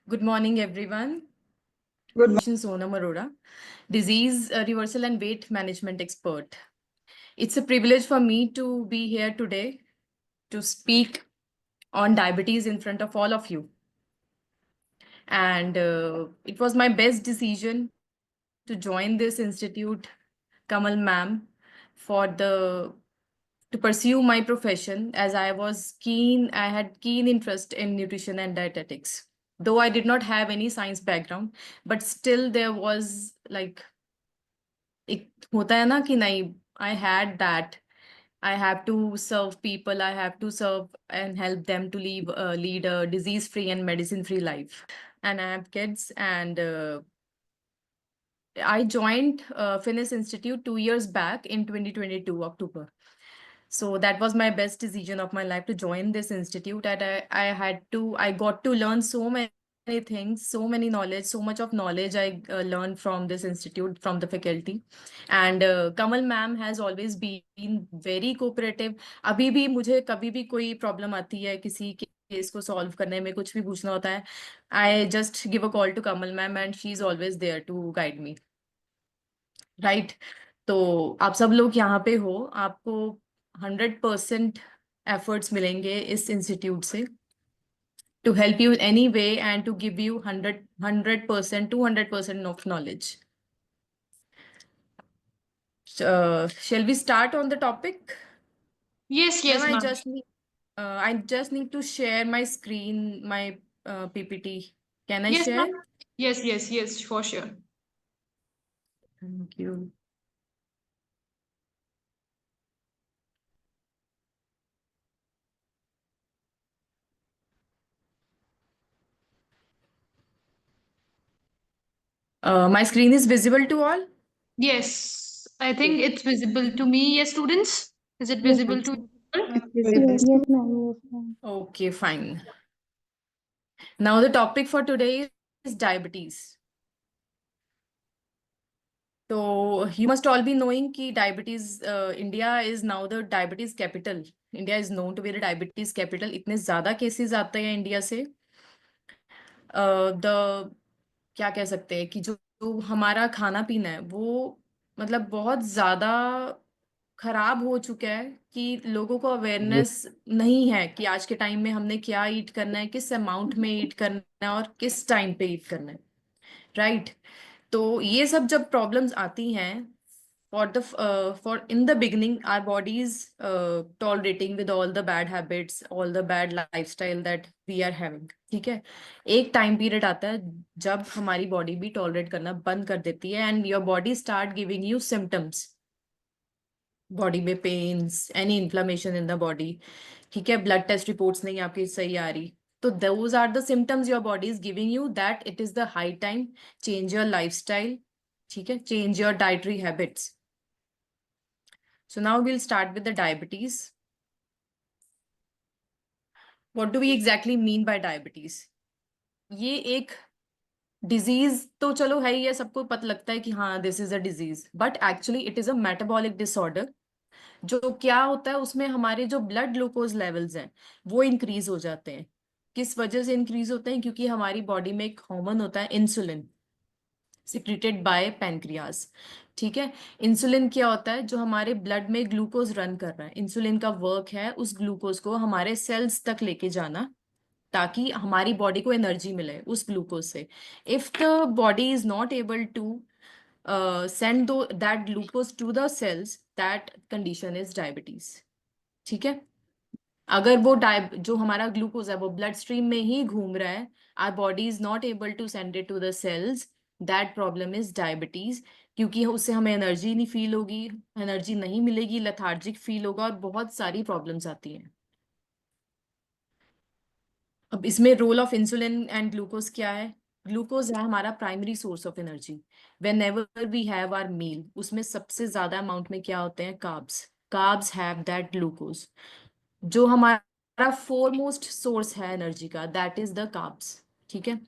Good morning, everyone. Good Bhushan Sonam Arora, disease reversal and weight management expert. It's a privilege for me to be here today to speak on diabetes in front of all of you. And it was my best decision to join this institute, Kamal ma'am, for the to pursue my profession as I had keen interest in nutrition and dietetics. Though I did not have any science background, but still there was like एक होता है ना कि नहीं I had that I have to serve people, I have to serve and help them to lead a disease free and medicine free life. And I have kids, and I joined Finnis Institute 2 years back in 2022 October. So that was my best decision of my life to join this institute. And I got to learn so many things, so many knowledge, so much of knowledge I learned from this institute, from the faculty. And Kamal ma'am has always been very cooperative. अभी भी मुझे कभी भी कोई problem आती है किसी case को सॉल्व करने में, कुछ भी पूछना होता है, I just give a call to Kamal ma'am and she is always there to guide me. Right तो आप सब लोग यहाँ पे हो, आपको 100% एफर्ट्स मिलेंगे इस इंस्टीट्यूट से to help you in any way and to give you 100% 200% of knowledge. Shall we start on the topic? Yes, Ma'am, yes, ma'am. I just need to share my screen, my PPT. Can I Yes, share? ma'am. Yes, yes, yes, for sure. Thank you. My screen is visible to all? Yes, I think it's visible to me. Yes, students, is it Yes, visible to you? yes, ma'am. Yes, ma'am. Okay, fine. Now the topic for today is diabetes. So you must all be knowing कि diabetes, India is now the diabetes capital. India is known to be the diabetes capital. इतने ज़्यादा cases आते हैं India से. The क्या कह सकते हैं कि जो हमारा खाना पीना है वो मतलब बहुत ज़्यादा खराब हो चुका है कि लोगों को अवेयरनेस नहीं है कि आज के टाइम में हमने क्या ईट करना है, किस अमाउंट में ईट करना है और किस टाइम पे ईट करना है. राइट तो ये सब जब प्रॉब्लम्स आती हैं for in the beginning our bodies tolerating with all the bad habits, all the bad lifestyle that we are having. ठीक है, एक टाइम पीरियड आता है जब हमारी बॉडी भी टॉलरेट करना बंद कर देती है and your body start giving you symptoms. Body में pains, any inflammation in the body. ठीक है, ब्लड टेस्ट रिपोर्ट्स नहीं आपकी सही आ रही, तो those are the symptoms your body is giving you that it is the high time change your lifestyle. ठीक है, change your dietary habits. So now we'll start with the diabetes. What do we exactly mean by diabetes? ये एक disease तो चलो है ही है, सबको पता लगता है कि हाँ this is a disease, but actually it is a metabolic disorder. जो क्या होता है उसमें हमारे जो ब्लड ग्लूकोज लेवल्स हैं वो इंक्रीज हो जाते हैं. किस वजह से इंक्रीज होते हैं? क्योंकि हमारी बॉडी में एक हार्मोन होता है इंसुलिन, सिक्रेटेड बाय पैनक्रियाज. ठीक है, इंसुलिन क्या होता है? जो हमारे ब्लड में ग्लूकोज रन कर रहा है, इंसुलिन का वर्क है उस ग्लूकोज को हमारे सेल्स तक लेके जाना ताकि हमारी बॉडी को एनर्जी मिले उस ग्लूकोज से. If the body is not able to send that glucose to the cells, that condition is diabetes. ठीक है, अगर वो जो हमारा ग्लूकोज है वो ब्लड स्ट्रीम में ही घूम रहा है, our body is not able to send it to the cells, that problem is diabetes. क्योंकि उससे हमें एनर्जी नहीं फील होगी, एनर्जी नहीं मिलेगी, लेथार्जिक फील होगा और बहुत सारी प्रॉब्लम्स आती हैं. अब इसमें role of insulin and glucose क्या है? ग्लूकोज है हमारा primary source of energy. Whenever we have our meal, उसमें सबसे ज्यादा अमाउंट में क्या होते हैं? Carbs. Carbs have that glucose. जो हमारा फोरमोस्ट सोर्स है एनर्जी का, दैट इज द कार्ब्स. ठीक है,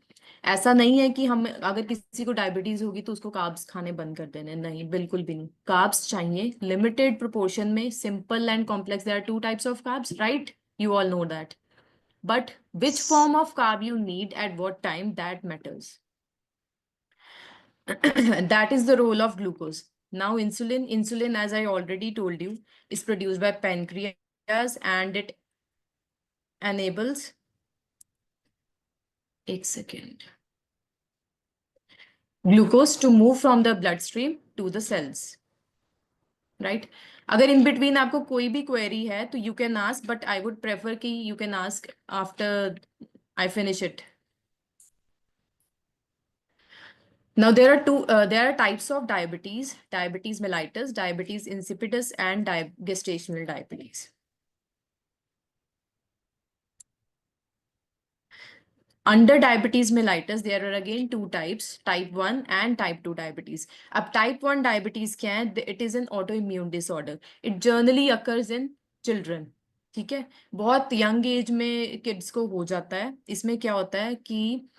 ऐसा नहीं है कि हम अगर किसी को डायबिटीज होगी तो उसको कार्ब्स खाने बंद कर देने, नहीं, बिल्कुल भी नहीं. कार्ब्स चाहिए लिमिटेड प्रोपोर्शन में, simple and complex. There are two types of carbs, right? You all know that. but which form of carb you need at what time, that matters. That is the role of glucose. Now insulin, as I already told you, is produced by pancreas, and it enables, एक second, glucose to move from the bloodstream to the cells. Right? अगर in between आपको कोई भी query है तो you can ask, but I would prefer कि you can ask after I finish it. Now there are types of diabetes: diabetes mellitus, diabetes insipidus, and gestational diabetes. Under diabetes mellitus, there are again two types, type 1 and type 2 diabetes. अब type 1 diabetes क्या है? It is an autoimmune disorder. It generally occurs in children. ठीक है, बहुत young age में kids को हो जाता है. इसमें क्या होता है कि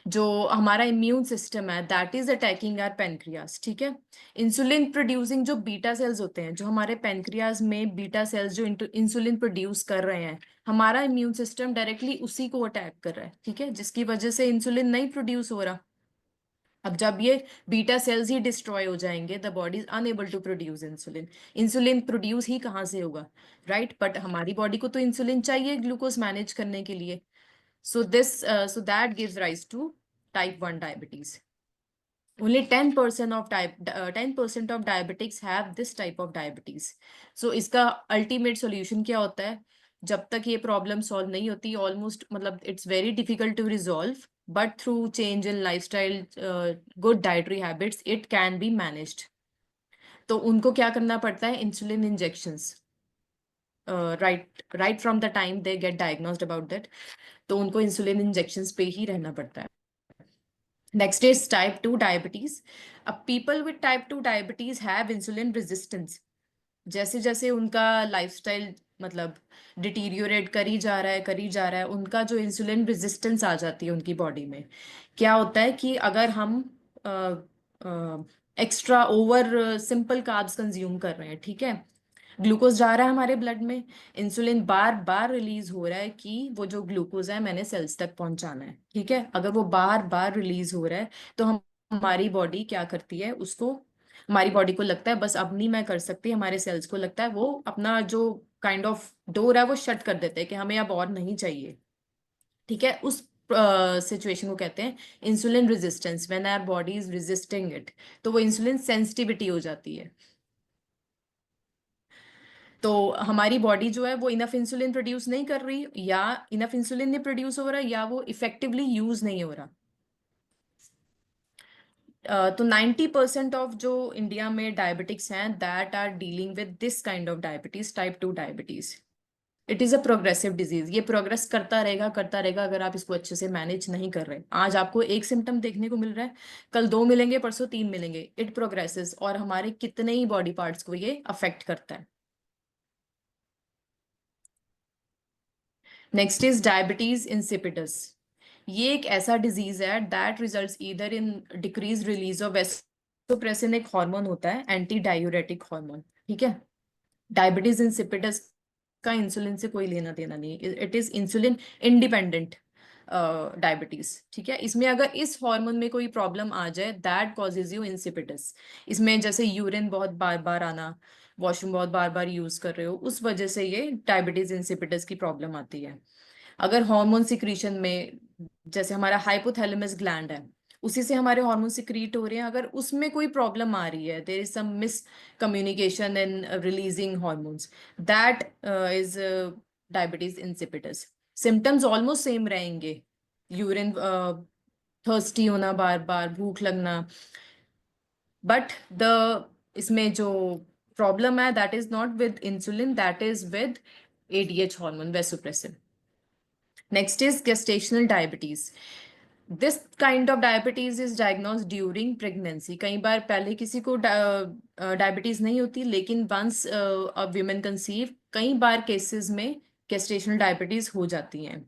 जो हमारा इम्यून सिस्टम है that is attacking our pancreas. ठीक है, इंसुलिन प्रोड्यूसिंग जो बीटा सेल्स होते हैं, जो हमारे पेनक्रियास में बीटा सेल्स जो इंसुलिन प्रोड्यूस कर रहे हैं, हमारा इम्यून सिस्टम डायरेक्टली उसी को अटैक कर रहा है. ठीक है, जिसकी वजह से इंसुलिन नहीं प्रोड्यूस हो रहा. अब जब ये बीटा सेल्स ही डिस्ट्रॉय हो जाएंगे, the body is unable to produce insulin. Insulin produce ही कहाँ से होगा, राइट? बट हमारी बॉडी को तो इंसुलिन चाहिए ग्लूकोज मैनेज करने के लिए. So that gives rise to type 1 diabetes. Only 10% of 10% of diabetics have this type of diabetes. So इसका ultimate solution क्या होता है? जब तक ये problem solve नहीं होती, almost मतलब it's very difficult to resolve, but through change in lifestyle, good dietary habits, it can be managed. तो उनको क्या करना पड़ता है? Insulin injections. Right from the time they get diagnosed about that, तो उनको इंसुलिन इंजेक्शंस पे ही रहना पड़ता है. Next is type 2 diabetes. अब people with type 2 diabetes have insulin resistance. जैसे जैसे उनका लाइफस्टाइल मतलब डिटीरियोरेट करी जा रहा है, उनका जो इंसुलिन रेजिस्टेंस आ जाती है उनकी बॉडी में. क्या होता है कि अगर हम extra over simple carbs consume कर रहे हैं, ठीक है, ग्लूकोज जा रहा है हमारे ब्लड में, इंसुलिन बार बार रिलीज हो रहा है कि वो जो ग्लूकोज है मैंने सेल्स तक पहुंचाना है. ठीक है, अगर वो बार बार रिलीज हो रहा है तो हमारी बॉडी क्या करती है, उसको, हमारी बॉडी को लगता है बस अब नहीं मैं कर सकती, हमारे सेल्स को लगता है वो अपना जो काइंड ऑफ डोर है वो शट कर देते हैं कि हमें अब और नहीं चाहिए. ठीक है, उस सिचुएशन को कहते हैं insulin resistance. When our body is resisting it, तो वो इंसुलिन सेंसिटिविटी हो जाती है. तो हमारी बॉडी जो है वो इनफ इंसुलिन प्रोड्यूस नहीं कर रही, या इनफ इंसुलिन नहीं प्रोड्यूस हो रहा, या वो इफेक्टिवली यूज नहीं हो रहा. तो 90% ऑफ जो इंडिया में डायबिटिक्स हैं that are dealing with this kind of diabetes, type 2 diabetes. It is a progressive disease. ये प्रोग्रेस करता रहेगा अगर आप इसको अच्छे से मैनेज नहीं कर रहे. आज आपको एक सिम्टम देखने को मिल रहा है, कल 2 मिलेंगे, परसों 3 मिलेंगे. इट प्रोग्रेसेस, और हमारे कितने ही बॉडी पार्ट्स को ये अफेक्ट करता है. Next is diabetes insipidus. ये एक ऐसा डिजीज है that results either in decrease release of vasopressin, एक हार्मोन होता है, एंटी डायूरेटिक हार्मोन. ठीक है, डायबिटीज इंसिपिडस का इंसुलिन से कोई लेना देना नहीं. It is insulin independent diabetes. ठीक है, इसमें अगर इस हार्मोन में कोई प्रॉब्लम आ जाए दैट कॉजेज यू इंसिपिडस. इसमें जैसे यूरिन बहुत बार बार आना, वॉशरूम बहुत बार बार यूज कर रहे हो, उस वजह से ये डायबिटीज इंसिपिडस की प्रॉब्लम आती है. अगर हार्मोन सिक्रीशन में, जैसे हमारा हाइपोथैलेमस ग्लैंड है, उसी से हमारे हार्मोन सिक्रीट हो रहे हैं, अगर उसमें कोई प्रॉब्लम आ रही है, there is some miscommunication in releasing hormones, that is diabetes insipidus. Symptoms almost same रहेंगे, यूरिन थर्स्टी होना, बार बार भूख लगना, बट द इसमें जो प्रॉब्लम है that is not with insulin, that is with ADH hormone, vasopressin. Next is gestational diabetes. This kind of diabetes is diagnosed during pregnancy. कई बार पहले किसी को डायबिटीज नहीं होती, लेकिन once a woman conceive, कई बार केसेस में gestational diabetes हो जाती हैं.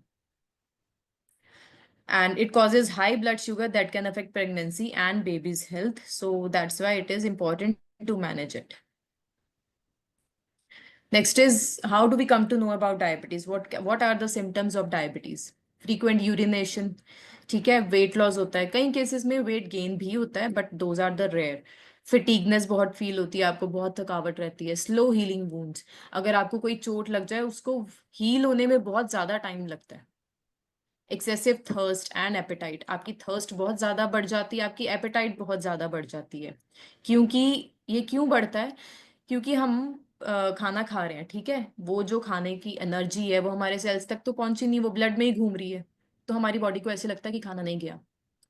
And it causes high blood sugar that can affect pregnancy and baby's health. So that's why it is important to manage it. Next is, how do we come to know about diabetes? What are the symptoms of diabetes? Frequent urination, ठीक है, weight loss होता है, कई cases में weight gain भी होता है, but those are the rare. Fatigueness बहुत फील होती है आपको, बहुत थकावट रहती है. स्लो हीलिंग वुंड्स, अगर आपको कोई चोट लग जाए उसको हील होने में बहुत ज्यादा टाइम लगता है. एक्सेसिव थर्स्ट एंड एपेटाइट, आपकी थर्स्ट बहुत ज्यादा बढ़ जाती है, आपकी एपेटाइट बहुत ज्यादा बढ़ जाती है. क्योंकि ये क्यों बढ़ता है? क्योंकि हम खाना खा रहे हैं, ठीक है, वो जो खाने की एनर्जी है वो हमारे सेल्स तक तो पहुंची नहीं, वो ब्लड में ही घूम रही है. तो हमारी बॉडी को ऐसे लगता है कि खाना नहीं गया,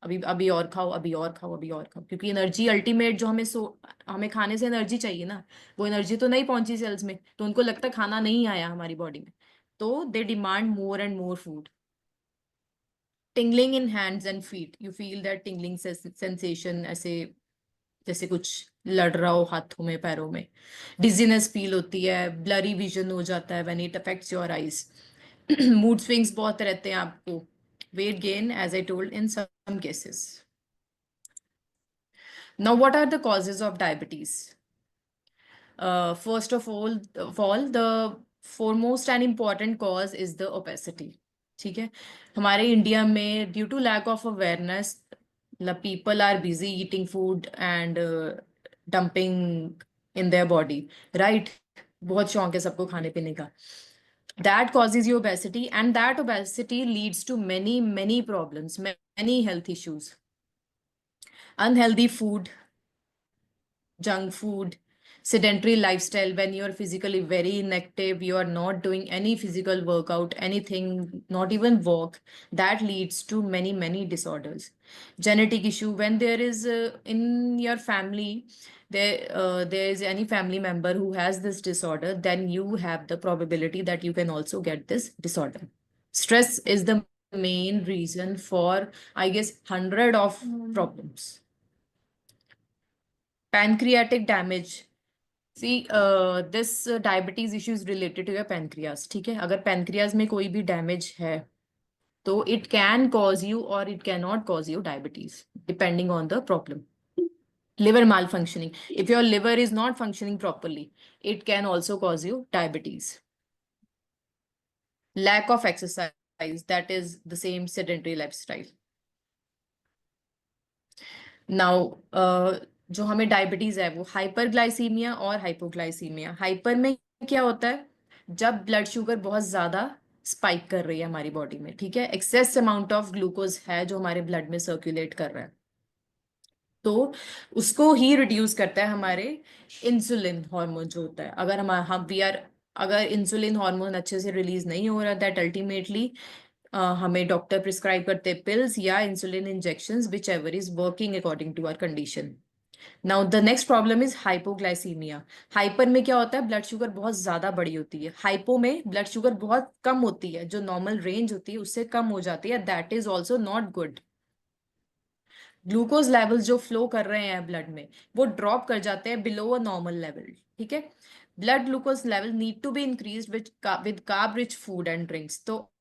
अभी अभी और खाओ, अभी और खाओ, अभी और खाओ, क्योंकि एनर्जी अल्टीमेट जो हमें खाने से एनर्जी चाहिए ना, वो एनर्जी तो नहीं पहुंची सेल्स में, तो उनको लगता है खाना नहीं आया हमारी बॉडी में, तो they demand more and more food. Tingling in hands and feet, you feel that tingling sensation, ऐसे जैसे कुछ लड़ रहा हो हाथों में पैरों में. डिजीनेस फील होती है, ब्लरी विजन हो जाता है when it affects your eyes. Mood swings बहुत रहते हैं आपको. Weight gain, as I told, in some cases. Now what are the causes of diabetes? First of all, the foremost and important cause is the obesity. ठीक है, हमारे India में due to lack of awareness, people are busy eating food and dumping in their body, right? बहुत शौक है सबको खाने पीने का. That causes you obesity, and that obesity leads to many problems, many health issues. Unhealthy food, junk food, sedentary lifestyle. When you're physically very inactive, you are not doing any physical workout, anything, not even walk, that leads to many disorders. Genetic issue, when there is in your family, there is any family member who has this disorder, then you have the probability that you can also get this disorder. Stress is the main reason for, I guess, 100 of problems. Pancreatic damage. See, this diabetes issue is related to your pancreas. ठीक है, अगर pancreas में कोई भी damage है, तो it can cause you or it cannot cause you diabetes, depending on the problem. Liver malfunctioning. If your liver is not functioning properly, it can also cause you diabetes. Lack of exercise, that is the same sedentary lifestyle. Now, जो हमें diabetes है वो hyperglycaemia और hypoglycaemia. Hyper में क्या होता है? जब ब्लड शुगर बहुत ज्यादा स्पाइक कर रही है हमारी बॉडी में, ठीक है, एक्सेस अमाउंट ऑफ ग्लूकोज है जो हमारे ब्लड में सर्कुलेट कर रहा है, तो उसको ही रिड्यूस करता है हमारे इंसुलिन हार्मोन जो होता है. अगर हम वी आर अगर इंसुलिन हार्मोन अच्छे से रिलीज नहीं हो रहा, दैट अल्टीमेटली हमें डॉक्टर प्रिस्क्राइब करते हैं पिल्स या insulin injections, whichever is working according to our condition. Now the next problem is hypoglycemia. Hyper में क्या होता है? ब्लड शुगर बहुत ज्यादा बड़ी होती है. हाइपो में ब्लड शुगर बहुत कम होती है, जो नॉर्मल रेंज होती है उससे कम हो जाती है. That is also not good. Glucose level जो फ्लो कर रहे हैं ब्लड में, वो ड्रॉप कर जाते हैं बिलो अ नॉर्मल लेवल. ठीक है, blood glucose level need to be increase with carb rich food and drinks. तो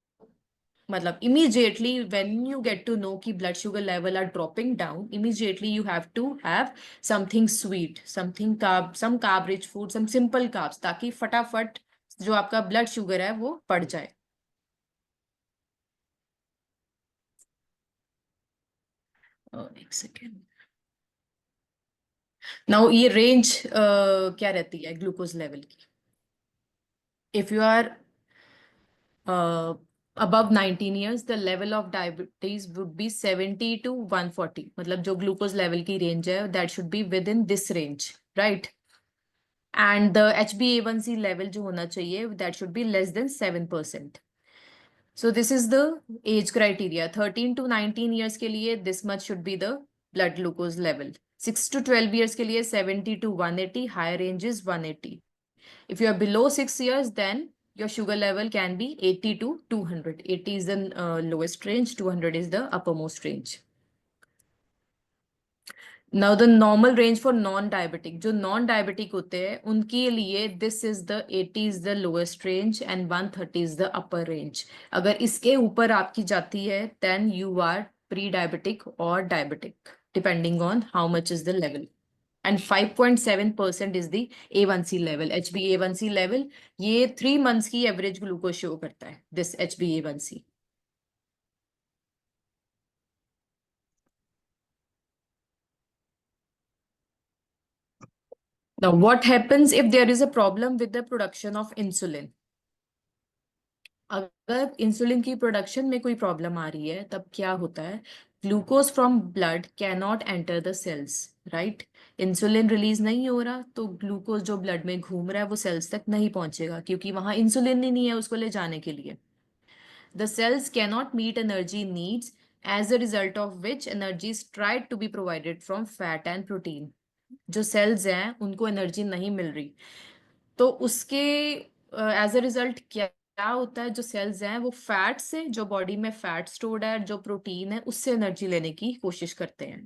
मतलब immediately when you get to know कि blood sugar level are dropping down, immediately you have to have something sweet, some carb rich food, some simple carbs, ताकि फटाफट जो आपका blood sugar है वो बढ़ जाए. एक सेकेंड. नाउ ये रेंज क्या रहती है ग्लूकोज लेवल की? If you are above 19 years, the level of diabetes would be 70 to 140. मतलब जो ग्लूकोज लेवल की रेंज है, that should be within this range, right? And the HbA1c level जो होना चाहिए, that should be less than 7%. So this is the age criteria. 13 to 19 years के लिए this much should be the blood glucose level. 6 to 12 years के लिए 70 to 180. Higher range is 180. If you are below 6 years, then your sugar level can be 80 to 200. 80 is the lowest range, 200 is the uppermost range. Now the normal range for non-diabetic, जो non-diabetic होते हैं उनके लिए this is the 80 is the lowest range and 130 is the upper range. अगर इसके ऊपर आपकी जाती है, then you are pre-diabetic or diabetic, depending on how much is the level. and 5.7% is the A1C level, HbA1c level. ये 3 months की average glucose show करता है, this HbA1c. Now, what happens if there is a problem with the production of insulin? अगर insulin की production में कोई problem आ रही है तब क्या होता है? Glucose from blood can not enter the cells, right? Insulin release नहीं हो रहा तो ग्लूकोज जो ब्लड में घूम रहा है वो सेल्स तक नहीं पहुंचेगा, क्योंकि वहां इंसुलिन ही नहीं है उसको ले जाने के लिए. The cells can not meet energy needs, as a result of which energy is tried to be provided from fat and protein. जो सेल्स हैं उनको एनर्जी नहीं मिल रही, तो उसके एज अ रिजल्ट क्या क्या होता है? जो सेल्स हैं वो फैट से, जो बॉडी में फैट स्टोर्ड है, जो प्रोटीन है, उससे एनर्जी लेने की कोशिश करते हैं.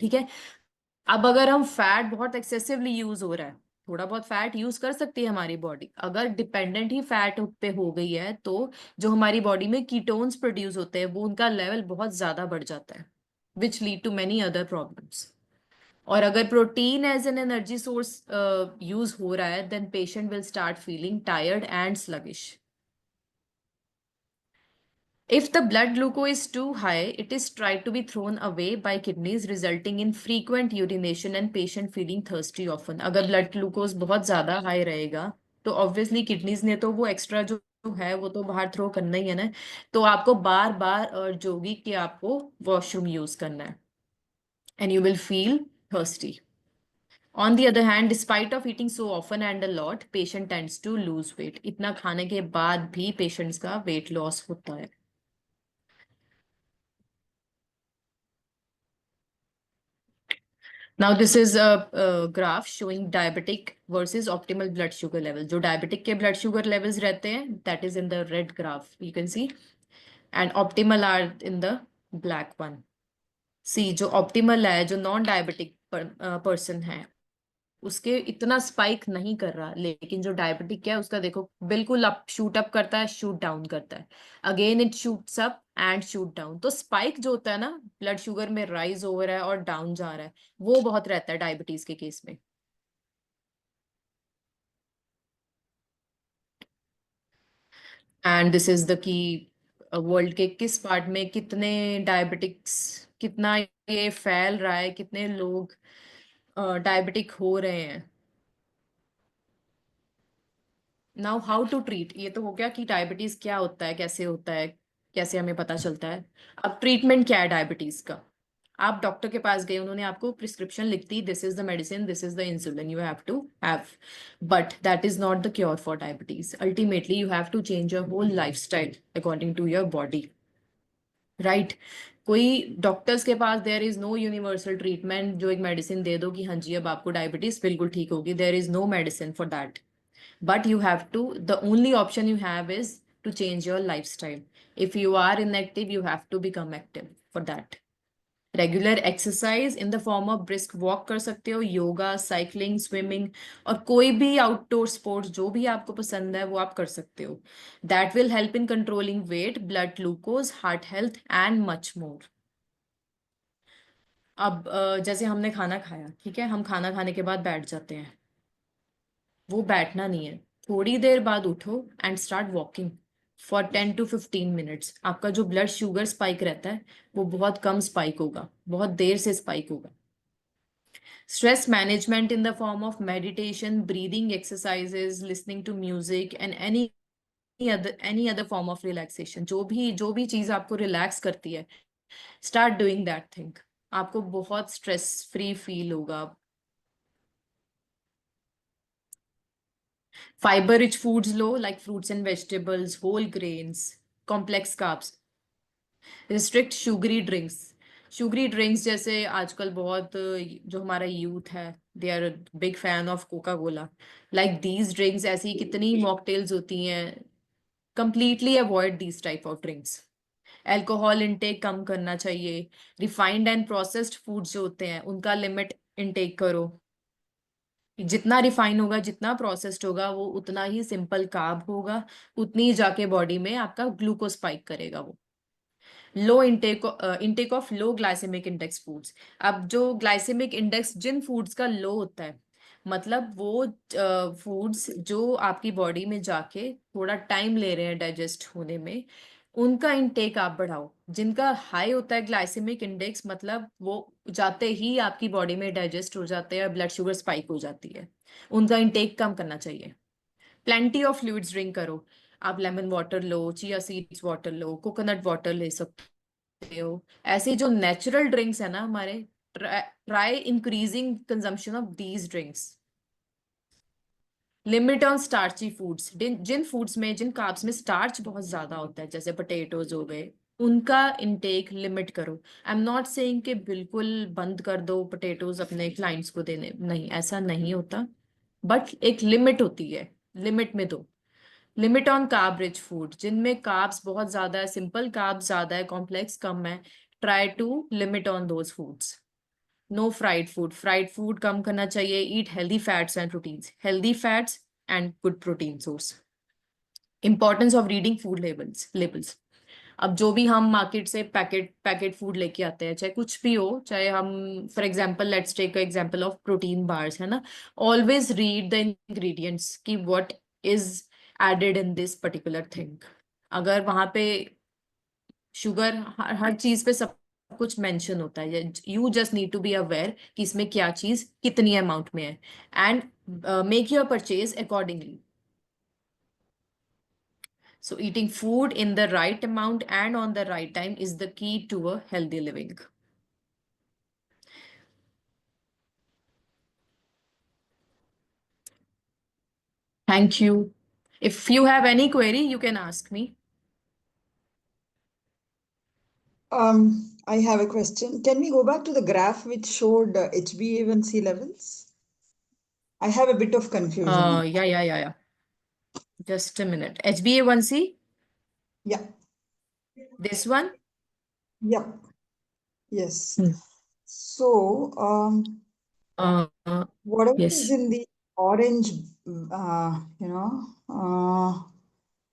ठीक है. अब अगर हम फैट बहुत एक्सेसिवली यूज हो रहा है, थोड़ा बहुत फैट यूज कर सकती है हमारी बॉडी, अगर डिपेंडेंट ही फैट पे हो गई है तो जो हमारी बॉडी में कीटोन्स प्रोड्यूस होते हैं वो उनका लेवल बहुत ज्यादा बढ़ जाता है, which lead to many other problems. और अगर protein as an energy source use हो रहा है, देन patient will start feeling tired and sluggish. If the blood glucose is too high, it is tried to be thrown away by kidneys, resulting in frequent urination and patient feeling thirsty often. अगर blood glucose बहुत ज्यादा high रहेगा तो obviously kidneys ने तो वो extra जो है वो तो बाहर थ्रो करना ही है ना, तो आपको बार बार अर्ज होगी कि आपको वॉशरूम यूज करना है, and you will feel thirsty. On the other hand, despite of eating so often and a lot, patient tends to lose weight. इतना खाने के बाद भी patients का weight loss होता है. Now this is a graph showing diabetic versus optimal blood sugar level. जो diabetic के blood sugar levels रहते हैं, that is in the red graph, you can see, and optimal are in the black one. See, जो optimal है, जो non-diabetic person है, उसके इतना स्पाइक नहीं कर रहा, लेकिन जो डायबिटिक है उसका देखो बिल्कुल अप, शूट अप करता है, शूट डाउन करता है, again it shoots up and shoot down. तो स्पाइक जो होता है ना, ब्लड शुगर में राइज हो रहा है और डाउन जा रहा है, वो बहुत रहता है डायबिटीज के केस में. And this is the key, world के किस पार्ट में कितने डायबिटिक्स, कितना ये फैल रहा है, कितने लोग डायबिटिक हो रहे हैं. नाउ हाउ टू ट्रीट, ये तो हो गया कि डायबिटीज क्या होता है, कैसे होता है, कैसे हमें पता चलता है. अब ट्रीटमेंट क्या है डायबिटीज का? आप डॉक्टर के पास गए, उन्होंने आपको प्रिस्क्रिप्शन लिख दी, this is the medicine, this is the insulin you have to have, but that is not the cure for diabetes. Ultimately you have to change your whole lifestyle according to your body, right? कोई doctors के पास there is no universal treatment जो एक medicine दे दो कि हाँ जी अब आपको डायबिटीज बिल्कुल ठीक होगी. There is no medicine for that. But you have to, the only option you have is to change your lifestyle. If you are inactive, you have to become active for that. Regular exercise in the form of brisk walk कर सकते हो, yoga, cycling, swimming, और कोई भी outdoor sports जो भी आपको पसंद है वो आप कर सकते हो. That will help in controlling weight, blood glucose, heart health and much more. अब जैसे हमने खाना खाया, ठीक है, हम खाना खाने के बाद बैठ जाते हैं, वो बैठना नहीं है, थोड़ी देर बाद उठो and start walking for 10 to 15 minutes. आपका जो ब्लड शुगर स्पाइक रहता है वो बहुत कम स्पाइक होगा, बहुत देर से स्पाइक होगा. Stress management in the form of meditation, breathing exercises, listening to music and any other form of relaxation, जो भी चीज आपको रिलैक्स करती है, स्टार्ट डूइंग दैट थिंग. आपको बहुत स्ट्रेस फ्री फील होगा. Fiber rich foods low, like fruits and vegetables, whole grains, complex carbs. Restrict sugary drinks. Sugary drinks जैसे आजकल बहुत जो हमारा यूथ है, they are a big fan of Coca-Cola. Like these drinks, ऐसी कितनी mocktails होती हैं. Completely avoid these type of drinks. Alcohol intake कम करना चाहिए. Refined and processed foods जो होते हैं उनका लिमिट intake करो. जितना रिफाइन होगा, जितना प्रोसेस्ड होगा, वो उतना ही सिंपल कार्ब होगा, उतनी ही जाके बॉडी में आपका ग्लूकोज स्पाइक करेगा वो. Low intake of low glycemic index foods. अब जो ग्लाइसेमिक इंडेक्स जिन फूड्स का लो होता है, मतलब वो फूड्स जो आपकी बॉडी में जाके थोड़ा टाइम ले रहे हैं डाइजेस्ट होने में, उनका इंटेक आप बढ़ाओ। जिनका हाई होता है ग्लाइसेमिक इंडेक्स, मतलब वो जाते ही आपकी बॉडी में डाइजेस्ट हो जाते हैं, ब्लड शुगर स्पाइक हो जाती है, उनका इंटेक कम करना चाहिए। प्लेंटी ऑफ फ्लूइड्स ड्रिंक करो। आप लेमन वाटर लो, चिया सीड्स वाटर लो, कोकोनट वाटर ले सकते हो। ऐसे जो नेचुरल ड्रिंक्स है ना हमारे, try increasing consumption of these drinks. Limit on starchy foods. जिन फूड्स में, जिन कार्ब्स में स्टार्च बहुत ज्यादा होता है, जैसे पोटैटोज हो गए, उनका इनटेक लिमिट करो। आई एम नॉट सेइंग कि बिल्कुल बंद कर दो पोटैटोज अपने क्लाइंट्स को देने, नहीं, ऐसा नहीं होता, बट एक लिमिट होती है, लिमिट में दो। Limit on carb rich food. जिनमें कार्ब्स बहुत ज्यादा है, सिंपल कार्ब्स ज्यादा है, कॉम्प्लेक्स कम है, try to limit on those foods. No fried food. Fried food कम करना चाहिए। Eat healthy fats and proteins, healthy fats and good protein source. Importance of reading food labels. अब जो भी हम मार्केट से पैकेट फूड लेके आते हैं, चाहे कुछ भी हो, चाहे हम, for example let's take a example of protein bars, है ना, ऑलवेज रीड द इंग्रेडिएंट्स कि what is added in this particular thing. अगर वहां पे शुगर, हर चीज पे सब कुछ मेंशन होता है, you just need to be aware कि इसमें क्या चीज कितनी अमाउंट में है, and make your purchase accordingly. So eating food in the right amount and on the right time is the key to a healthy living. Thank you. If you have any query, you can ask me. I have a question. Can we go back to the graph which showed HbA1c levels? I have a bit of confusion. Yeah. Just a minute. HbA1c, Yeah. this one? Yep. Yes. Hmm. So, Uh, whatever is yes. in the orange,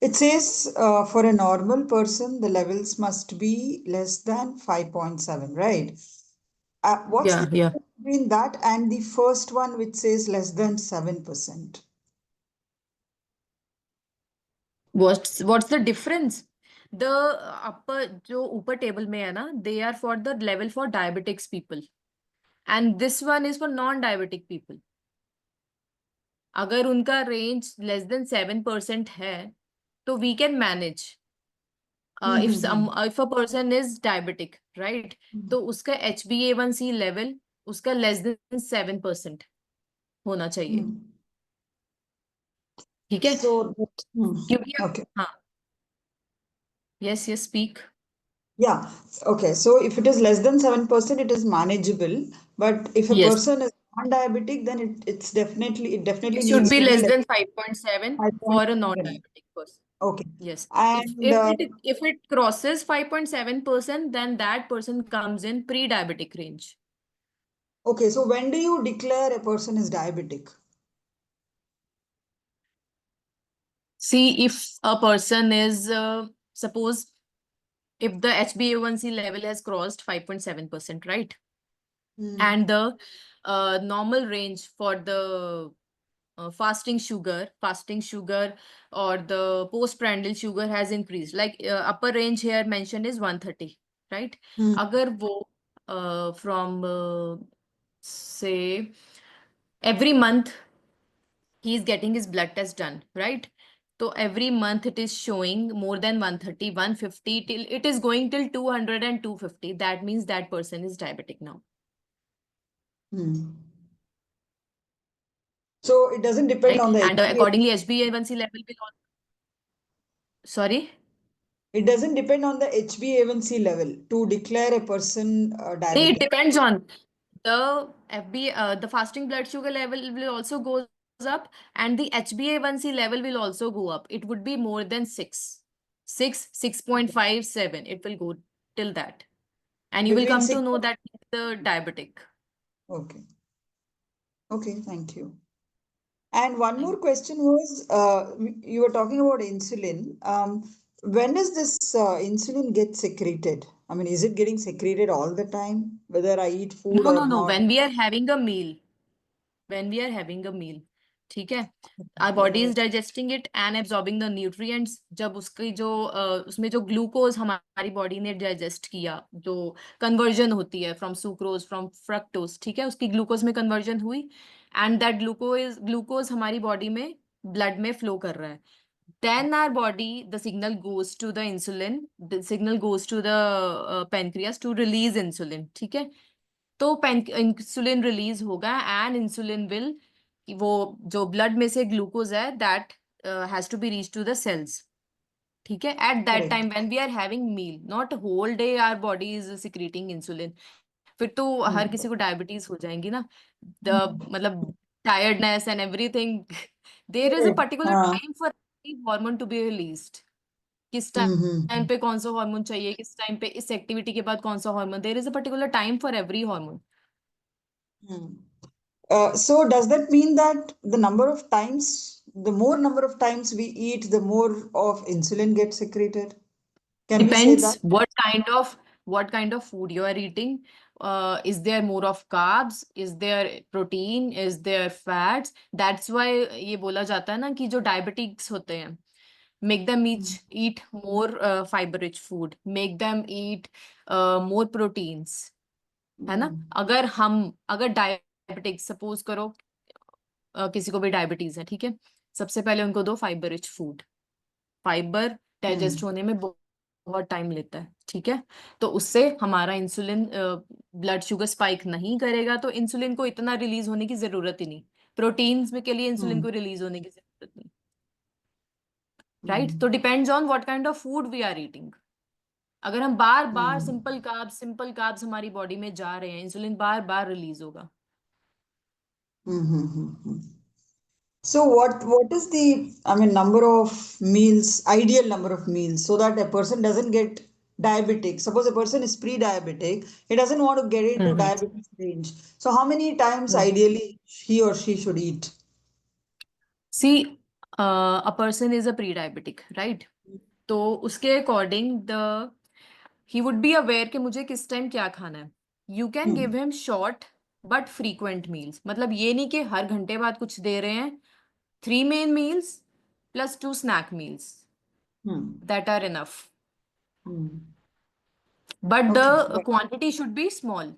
it says for a normal person, the levels must be less than 5.7, right? What's the Yeah. difference between that and the first one, which says less than 7%? What's the difference? The upper, जो ऊपर table में है ना, they are for the level for diabetics people, and this one is for non-diabetic people. अगर उनका range less than 7% है, तो we can manage. if a person is diabetic, right, तो उसका HbA1c लेवल उसका लेस देन 7% होना चाहिए, ठीक है? So, क्योंकि okay. हाँ, yes, speak. Yeah, okay. So if it is less than 7%, it is manageable. But if a Yes, person is non-diabetic, then it definitely it should needs be to be less less than 5.7 than for a 5.7. non-diabetic person. Okay. Yes, And if it crosses 5.7%, then that person comes in pre-diabetic range. okay, so when do you declare a person is diabetic? See, if a person is, suppose, if the HbA1c level has crossed 5.7%, right? And the normal range for the fasting sugar or the postprandial sugar has increased. Like upper range here mentioned is 130, right? Agar wo from say every month he is getting his blood test done, right? So every month it is showing more than 130, 150, till it is going till 200 and 250. That means that person is diabetic now. So it doesn't depend Right? on the And HbA. accordingly, HbA1c level will also. Sorry? It doesn't depend on the HbA1c level to declare a person It diabetic. depends on the the fasting blood sugar level will also goes up, and the HbA1c level will also go up. It would be more than 6, 6.57. It will go till that. And you will Between come to 6. know that he's the diabetic. Okay. Okay, thank you. And one more question was, you were talking about insulin. when does this insulin get secreted? I mean, is it getting secreted all the time, whether I eat food No, or no, no. not? When we are having a meal, ठीक है, our body is digesting it and absorbing the nutrients. जब उसकी जो उसमें जो glucose हमारी body ने digest किया, जो कन्वर्जन होती है फ्रॉम सुक्रोज फ्रॉम फ्रक्टोज, ठीक है, उसकी ग्लूकोज में कन्वर्जन हुई, एंड दैट ग्लूकोज हमारी बॉडी में ब्लड में फ्लो कर रहा है. Then our body, the signal goes to the insulin, the signal goes to the pancreas to release insulin, ठीक है. तो इंसुलिन रिलीज होगा एंड इंसुलिन विल, वो जो ब्लड में से ग्लूकोज है that has to be reach to the cells, ठीक है, at that Correct. Time when we are having meal, not whole day our body is secreting insulin. फिर तो हर किसी को डायबिटीज हो जाएंगी ना, मतलब tiredness and everything. There is a Correct. Particular time for hormone to be released. किस time पे कौन सा हार्मोन चाहिए, किस टाइम पे इस एक्टिविटी के बाद कौन सा hormone, there is a particular time for every hormone. So does that mean that the more number of times we eat, the more of insulin gets secreted? Can we say Depends that? what kind of food you are eating. Is there more of carbs? Is there protein? Is there fats? That's why ये बोला जाता है ना कि जो diabetics होते हैं, make them eat more fiber rich food, make them eat more proteins, है ना. अगर डायबिटिक्स सपोज करो, किसी को भी डायबिटीज है, ठीक है, सबसे पहले उनको दो fibre rich food. Fibre digest होने में बहुत टाइम लेता है, ठीक है, तो उससे हमारा इंसुलिन ब्लड शुगर स्पाइक नहीं करेगा, तो इंसुलिन को इतना रिलीज होने की जरूरत ही नहीं. प्रोटीन्स में के लिए इंसुलिन को रिलीज होने की जरूरत नहीं, राइट. तो depends on what kind of food we are eating. अगर हम बार बार सिंपल कार्ब्स हमारी बॉडी में जा रहे हैं, इंसुलिन बार बार रिलीज होगा. So what is the, I mean, number of meals, ideal number of meals, so that a person doesn't get diabetic? Suppose a person is pre-diabetic, he doesn't want to get into diabetes range. So how many times ideally he or she should eat? See, a person is a pre-diabetic, right? तो उसके according he would be aware कि मुझे किस time क्या खाना है. You can give him short but frequent meals. मतलब ये नहीं कि हर घंटे बाद कुछ दे रहे हैं. 3 main meals plus 2 snack meals. That are enough. But the quantity should be small.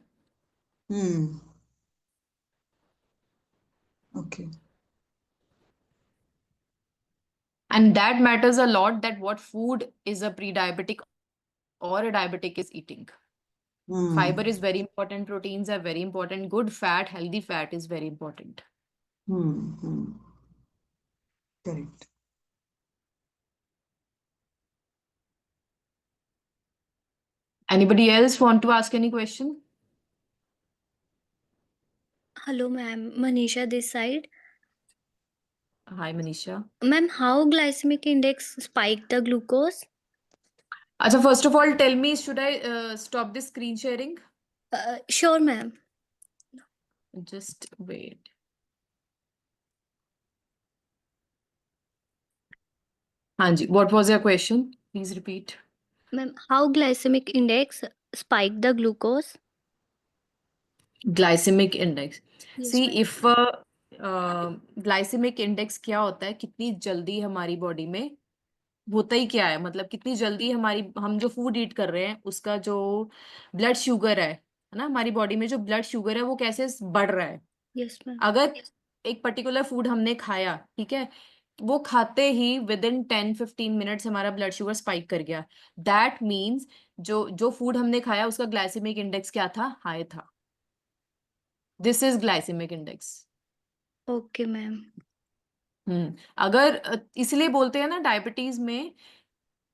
Okay. And that matters a lot, that what food is a pre-diabetic or a diabetic is eating. Fiber is very important. Proteins are very important. Good fat, healthy fat is very important. Correct. Anybody else want to ask any question? Hello, ma'am. Manisha this side. Hi, Manisha. Ma'am, how glycemic index spike the glucose? Acha, first of all, tell me, should I stop this screen sharing? Sure, ma'am. Just wait. Hanji, what was your question? Please repeat. Ma'am, how glycemic index spike the glucose? Glycemic index. Yes, See, ma'am. if glycemic index क्या होता है, कितनी जल्दी हमारी body में होता ही क्या है, मतलब कितनी जल्दी हम जो फूड ईट कर रहे हैं उसका जो ब्लड शुगर है ना, हमारी बॉडी में जो ब्लड शुगर है वो कैसे बढ़ रहा है. Yes, ma'am. अगर एक पर्टिकुलर फूड हमने खाया, ठीक है, वो खाते ही विद इन 10-15 मिनट्स हमारा ब्लड शुगर स्पाइक कर गया, दैट मीन्स जो फूड हमने खाया उसका ग्लाइसेमिक इंडेक्स क्या था, हाई था. This is glycemic index. Okay, ma'am. अगर इसलिए बोलते हैं ना डायबिटीज में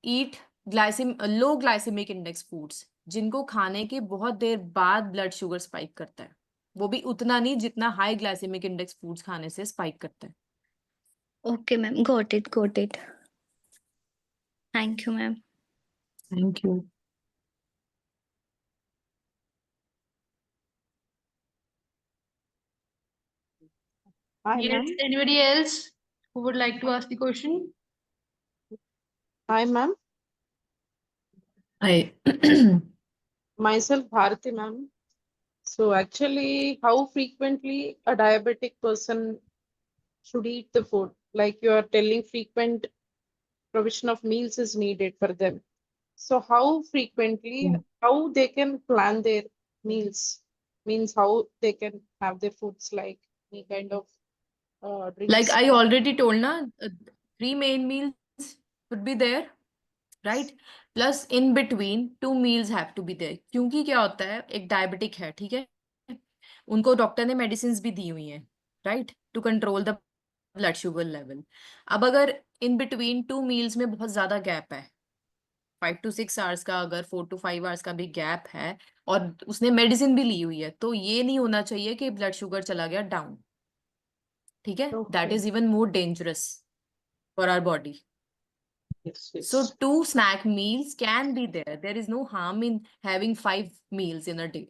eat low glycemic index foods, जिनको खाने के बहुत देर बाद ब्लड शुगर स्पाइक करता है, वो भी उतना नहीं जितना हाई ग्लाइसेमिक इंडेक्स फूड्स खाने से स्पाइक करता है. Okay, ma'am. Got it. Got it. Thank you, ma'am. Thank you. Hi, Yes, ma'am. anybody else who would like to ask the question? Hi, ma'am. I Myself, Bharati, ma'am. So actually, how frequently a diabetic person should eat the food? Like you are telling, frequent provision of meals is needed for them. So how frequently, how they can plan their meals? Means how they can have their foods, like any kind of like drinks. I already told na, 3 main meals would be there, right? Plus in between 2 meals have to be there. क्योंकि क्या होता है, एक diabetic है, ठीक है, उनको doctor ने मेडिसिन भी दी हुई हैं, right, to control the blood sugar level. अब अगर इन बिटवीन 2 meals में बहुत ज्यादा गैप है, 5 to 6 hours का, अगर 4 to 5 hours का भी गैप है, और उसने मेडिसिन भी ली हुई है, तो ये नहीं होना चाहिए कि ब्लड शुगर चला गया डाउन. ठीक है, that Okay. Is even more dangerous for our body. Yes, So yes. 2 snack meals can be there. There is no harm in having 5 meals in a day.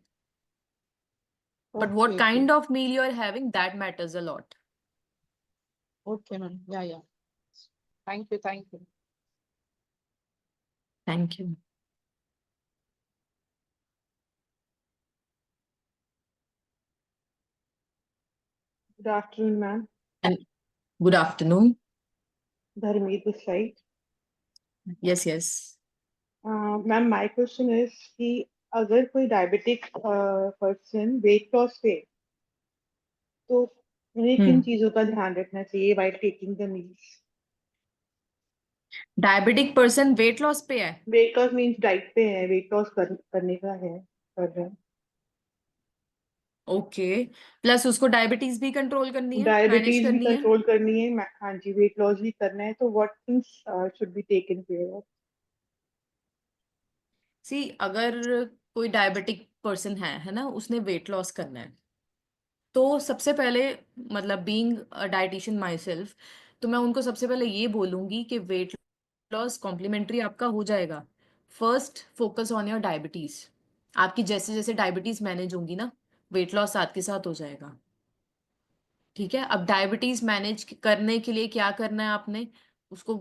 But what Okay, kind of meal you are having, that matters a lot. okay, ma'am. Yeah, yeah. Thank you, thank you. Thank you. Good afternoon, ma'am. And good afternoon. Dharmeet this side. Yes, yes. Ma'am, my question is कि अगर कोई diabetic person weight loss पे तो उन्हें किन चीजों का ध्यान रखना चाहिए while taking the meals? Diabetic person weight loss पे है. वेट लॉस मीन्स डाइट पे है, वेट लॉस करने का है, कर रहे हैं. ओके, प्लस उसको डायबिटीज भी कंट्रोल करनी है, मैनेज डायबिटीज भी करनी है. कंट्रोल करनी है, हाँ जी, वेट लॉस भी करना है, तो what things should be taken care of? See, अगर कोई डायबिटिक पर्सन है ना, उसने वेट लॉस करना है, तो सबसे पहले, मतलब being a dietitian my self, तो मैं उनको सबसे पहले ये बोलूंगी कि वेट लॉस कॉम्प्लीमेंट्री आपका हो जाएगा. First focus on your diabetes. आपकी जैसे जैसे डायबिटीज मैनेज होंगी ना, वेट लॉस साथ के साथ हो जाएगा. ठीक है, अब डायबिटीज मैनेज करने के लिए क्या करना है आपने, उसको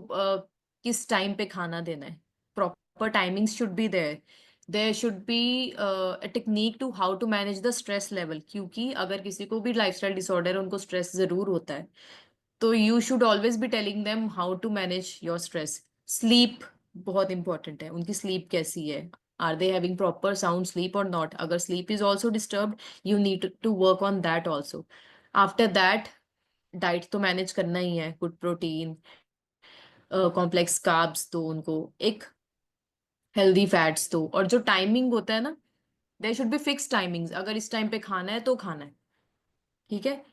किस टाइम पे खाना देना है. Proper timings should be there. There should be a technique to how to manage the stress level, क्योंकि अगर किसी को भी लाइफस्टाइल डिसऑर्डर है, उनको स्ट्रेस जरूर होता है, तो you should always be telling them how to manage your stress. Sleep बहुत इंपॉर्टेंट है. उनकी स्लीप कैसी है, are they having proper sound sleep और नॉट. अगर sleep is also disturbed, you need to work on that also. After that, diet तो manage करना ही है. गुड प्रोटीन, कॉम्प्लेक्स कार्ब्स दो उनको, एक हेल्दी फैट्स दो, और जो टाइमिंग होता है ना, there should be fix timings. अगर इस टाइम पे खाना है तो खाना है, ठीक है,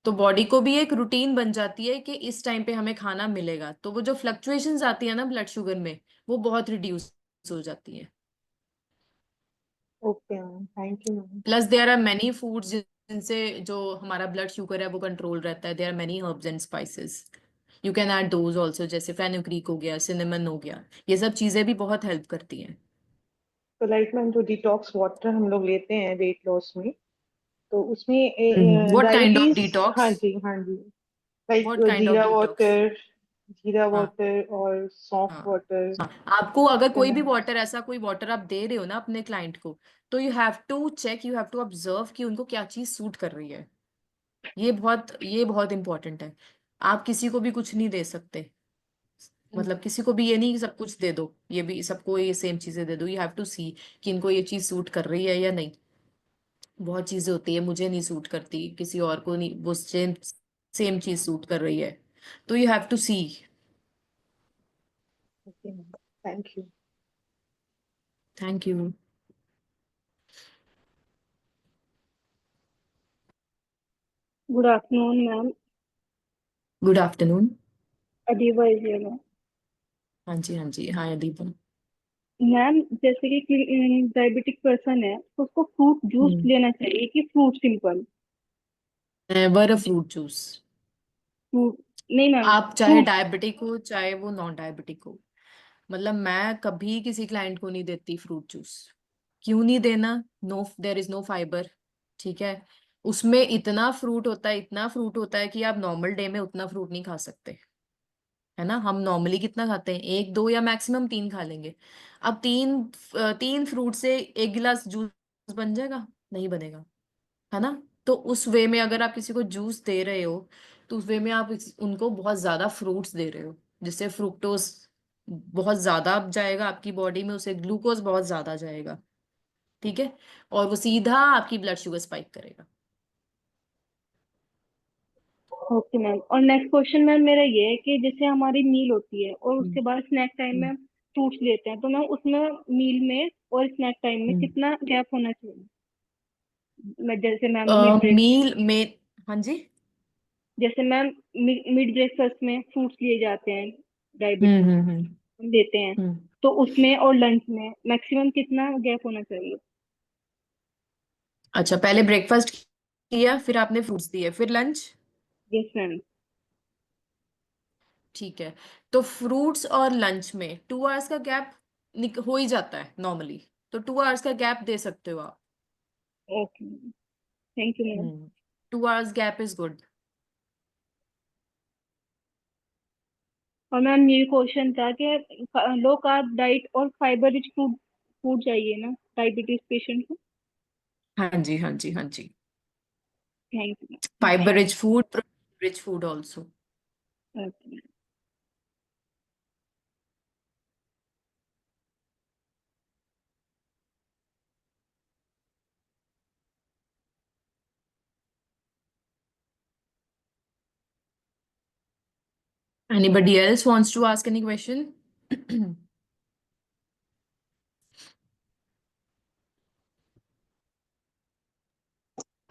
तो बॉडी को भी एक रूटीन बन जाती है कि इस टाइम पे हमें खाना मिलेगा, तो वो जो फ्लक्चुएशंस आती है ना ब्लड शुगर में, वो बहुत रिड्यूस हो जाती है. Okay ma'am, thank you ma'am. Plus there are many foods जिनसे जो हमारा ब्लड शुगर है वो कंट्रोल रहता है. There are many herbs and spices, you can add those also, जैसे फेनुग्रीक हो गया, सिनेमन हो गया, ये सब चीजें भी बहुत हेल्प करती हैं. तो लाइक मैम, जो डिटॉक्स वाटर हम लोग लेते हैं वेट लॉस में, तो उसमें what kind of diabetes, detox? हाँ जी, हाँ जी, like what kind of detox? जीरा हाँ, वाटर और सौंफ हाँ, वाटर हाँ. आपको अगर कोई करना भी है. वाटर, ऐसा कोई वाटर आप दे रहे हो ना अपने क्लाइंट को, तो you have to check, you have to observe कि उनको क्या चीज सूट कर रही है. ये बहुत इंपॉर्टेंट है. आप किसी को भी कुछ नहीं दे सकते, मतलब किसी को भी ये नहीं कि सब कुछ दे दो, ये भी सबको ये सेम चीजें दे दो. यू हैव टू सी कि इनको ये चीज सूट कर रही है या नहीं. बहुत चीजें होती है, मुझे नहीं सूट करती, किसी और को नहीं, वो सेम सेम चीज सूट कर रही है, तो you have to see. Okay ma'am, thank you. Thank you. Good afternoon, ma'am. Good afternoon. Adiba is here, ma'am. हाँ जी, हाँ जी, हाय दीपा. मैम, जैसे कि डायबिटिक पर्सन है तो उसको फ्रूट जूस लेना चाहिए कि fruit simple never a fruit juice. Fruit? नहीं मैम, आप चाहे फ्रूट. डायबिटिक हो, चाहे वो नॉन डायबिटिक हो, मतलब मैं कभी किसी क्लाइंट को नहीं देती फ्रूट जूस. क्यों नहीं देना? No, there is no fibre. ठीक है, उसमें इतना फ्रूट होता है, इतना फ्रूट होता है कि आप नॉर्मल डे में उतना फ्रूट नहीं खा सकते, है ना। हम नॉर्मली कितना खाते हैं, 1 2 या मैक्सिमम 3 खा लेंगे। अब 3 फ्रूट से 1 गिलास जूस बन जाएगा? नहीं बनेगा, है ना। तो उस वे में अगर आप किसी को जूस दे रहे हो, तो उस वे में आप उनको बहुत ज्यादा फ्रूट्स दे रहे हो, जिससे फ्रुक्टोज बहुत ज्यादा जाएगा आपकी बॉडी में, उसे ग्लूकोज बहुत ज्यादा जाएगा, ठीक है। और वो सीधा आपकी ब्लड शुगर स्पाइक करेगा। Okay ma'am. और नेक्स्ट क्वेश्चन मैम मेरा ये है कि जैसे हमारी मील होती है और उसके बाद स्नैक टाइम में हम्म, हम फ्रूट्स लेते हैं, तो मैम उसमें मील में और स्नैक टाइम में हम्म। कितना गैप होना चाहिए? मैं जैसे मैम मिड ब्रेक मील में, हाँ जी। जैसे मैम मिड ब्रेकफास्ट में फ्रूट्स लिए जाते हैं, हम्म, डायबिटीज हम्म, हम देते हैं, हम्म। तो उसमें और लंच में मैक्सिमम कितना गैप होना चाहिए? अच्छा, पहले ब्रेकफास्ट किया, फिर आपने फ्रूट्स दिए, फिर लंच। Yes ma'am. ठीक है, तो फ्रूट्स और लंच में 2 आवर्स का गैप हो ही जाता है नॉर्मली, तो 2 आवर्स का गैप दे सकते हो आप। Okay, thank you ma'am. 2 hours gap is good. और मैम ये क्वेश्चन था कि लो कार्ब डाइट और फाइबर रिच फूड फूड चाहिए ना डायबिटीज पेशेंट को? हाँ जी, हाँ जी, हाँ जी। Thank you fibre rich food, protein rich food also. Ma'am. Anybody else wants to ask any question?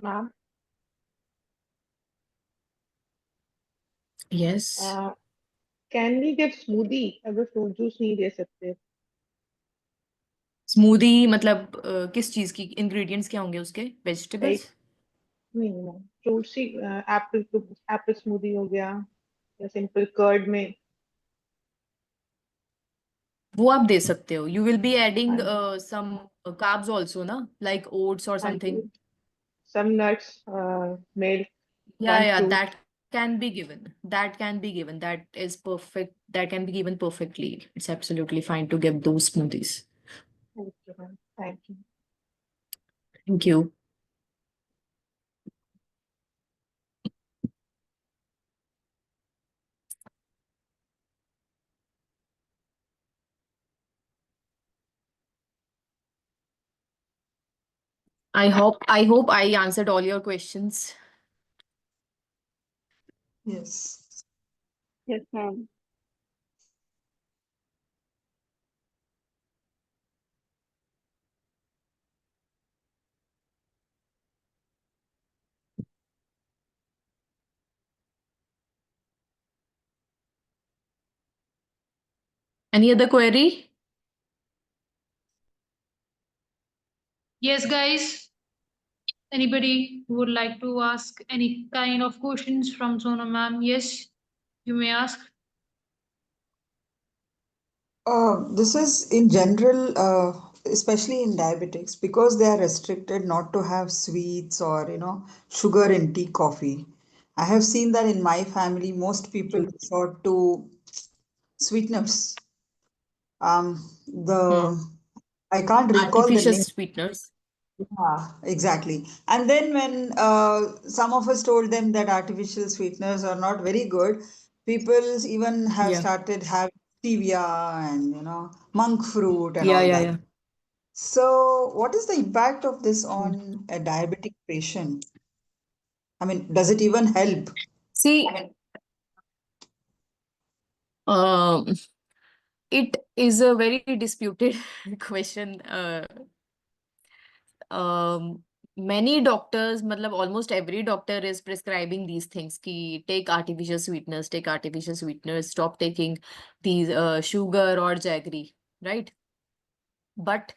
Ma'am Yes. Can we give smoothie अगर फ्रूट जूस नहीं दे सकते? स्मूदी मतलब किस चीज की इंग्रेडिएंट्स क्या होंगे उसके, लाइक वेजिटेबल्स? नहीं मैम, फ्रूट्स ही, एप्पल एप्पल स्मूदी हो गया या सिंपल कर्ड में। वो आप दे सकते हो। यू विल बी हाँ एडिंग जी, सम कार्ब्स ऑल्सो ना, लाइक ओट्स और हाँ समथिंग। जी, some nuts, milk, Yeah, one yeah, fruit. that can be given. That can be given. That is perfect. That can be given perfectly. It's absolutely fine to give those smoothies. Okay ma'am, thank you. Thank you. I hope I answered all your questions. Yes. Yes ma'am. Any other query? Yes, guys. Anybody who would like to ask any kind of questions from Sona ma'am? Yes, you may ask. This is in general, especially in diabetics, because they are restricted not to have sweets or, sugar in tea, coffee. I have seen that in my family, most people resort to sweeteners. The I can't recall the Artificial name. sweeteners. Yeah, exactly. And then when some of us told them that artificial sweeteners are not very good, people even have Yeah. started having stevia and monk fruit and Yeah, all yeah, that. yeah. So, what is the impact of this on a diabetic patient? I mean, does it even help? See, um, it is a very disputed question. Many doctors, matlab almost every doctor is prescribing these things ki take artificial sweeteners, stop taking these sugar or jaggery, right? But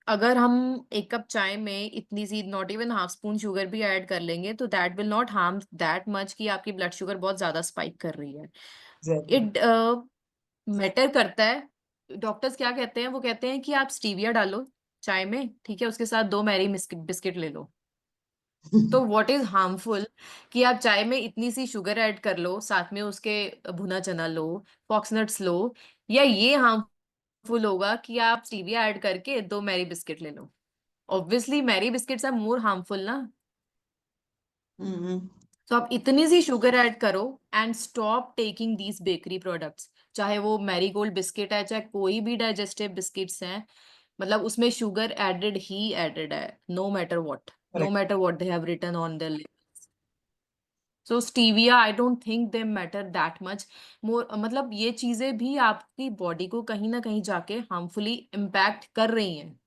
अगर हम 1 cup चाय में इतनी सी not even half spoon sugar भी add कर लेंगे, तो that will not harm that much कि आपकी ब्लड शुगर बहुत ज्यादा स्पाइक कर रही है। Exactly. इट मैटर करता है। डॉक्टर्स क्या कहते हैं, वो कहते हैं कि आप स्टीविया डालो चाय में, ठीक है, उसके साथ 2 मैरी बिस्किट ले लो, तो व्हाट इज हार्मफुल कि आप चाय में इतनी सी शुगर ऐड कर लो, साथ में उसके भुना चना लो, फॉक्सनट्स लो, या ये हार्मफुल होगा कि आप स्टीविया ऐड करके 2 मैरी बिस्किट ले लो? Obviously Marie biscuits are more harmful ना। Mm-hmm. तो आप इतनी सी शुगर ऐड करो and stop taking these bakery products, चाहे वो मैरीगोल्ड बिस्किट है, चाहे कोई भी डाइजेस्टिव बिस्किट्स हैं, मतलब उसमें शुगर एडेड ही एडेड है, no matter Correct. What they have written on their labels. So stevia I don't think they matter that much more, मतलब ये चीजें भी आपकी बॉडी को कहीं ना कहीं जाके हार्मफुली इम्पैक्ट कर रही हैं,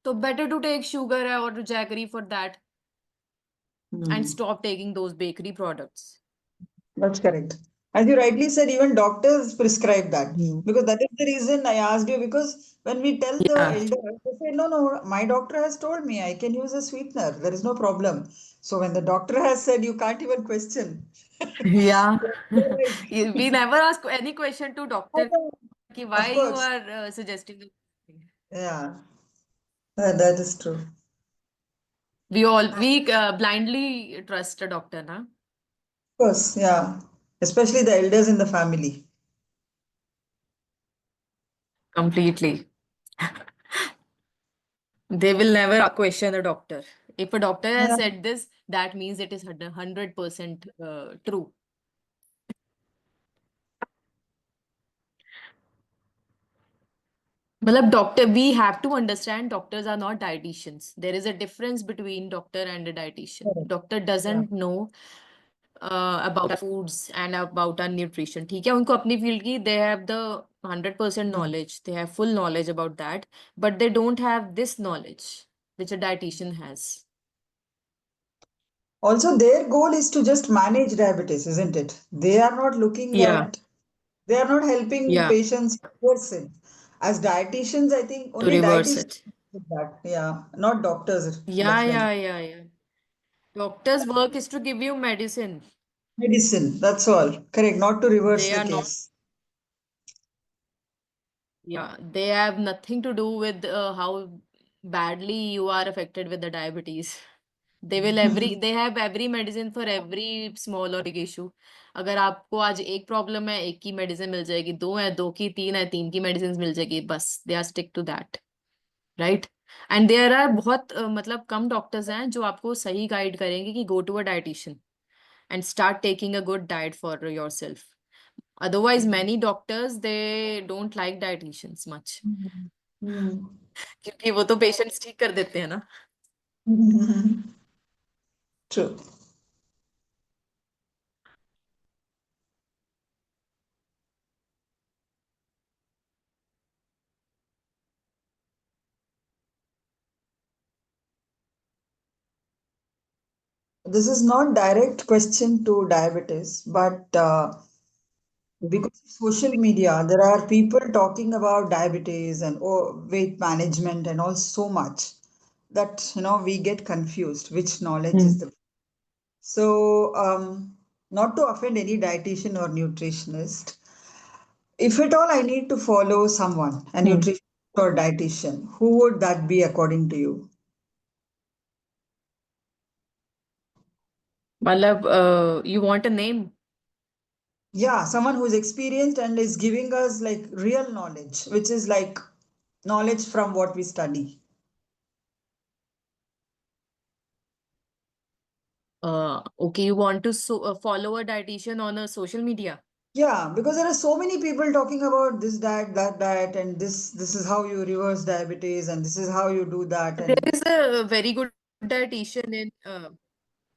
तो बेटर टू टेक शुगर और jaggery for that and Mm. stop taking those bakery products. That's correct. As you rightly said, even doctors prescribe that. Because that is the reason I asked you. Because when we tell the Yeah. elders, they say, no, no, my doctor has told me I can use a sweetener. There is no problem. So when the doctor has said, you can't even question. Yeah. Right. We never ask any question to doctor ki why Of you course. are suggesting this thing. Yeah, that is true. We blindly trust a doctor, na? Of course, yeah. Especially the elders in the family. Completely. They will never question a doctor. If a doctor has Yeah. said this, that means it is 100% true. Matlab doctor, we have to understand doctors are not dietitians. There is a difference between doctor and a dietitian. Correct. Doctor doesn't know about our foods and about our nutrition. ठीक है, उनको अपनी field की they have the 100% knowledge. They have full knowledge about that, but they don't have this knowledge which a dietitian has. Also, their goal is to just manage diabetes, isn't it? They are not looking Yeah, at, they are not helping yeah, patients reverse it. As dietitians, I think to only reverse dietitians it. do that. Yeah, not doctors, Yeah, definitely. yeah, yeah, yeah. Doctor's work is to give you medicine. Medicine, that's all. Correct, not to reverse They the are not, case. yeah, they have nothing to do with how badly you are affected with the diabetes. They have every medicine for every small or big issue. अगर आपको आज एक problem है, एक की medicine मिल जाएगी, दो है, दो की तीन है, तीन की मेडिसिन मिल जाएगी, बस they are stick to that, right? And there are बहुत मतलब कम डॉक्टर्स हैं जो आपको सही गाइड करेंगे कि go to a dietitian and start taking a good diet for yourself. Otherwise, many doctors, they don't like dietitians much. Hmm. क्योंकि वो तो पेशेंट्स ठीक कर देते हैं ना. True. This is not direct question to diabetes, but because of social media, there are people talking about diabetes and weight management and all so much that we get confused which knowledge is the. So not to offend any dietitian or nutritionist, if at all I need to follow someone, a nutritionist or dietitian, who would that be according to you? मतलब you want a name? Yeah, someone who's experienced and is giving us like real knowledge, which is like knowledge from what we study. Okay, you want to follow a dietitian on a social media? Yeah, because there are so many people talking about this diet, that diet, and this is how you reverse diabetes, and this is how you do that. There And is a very good dietitian in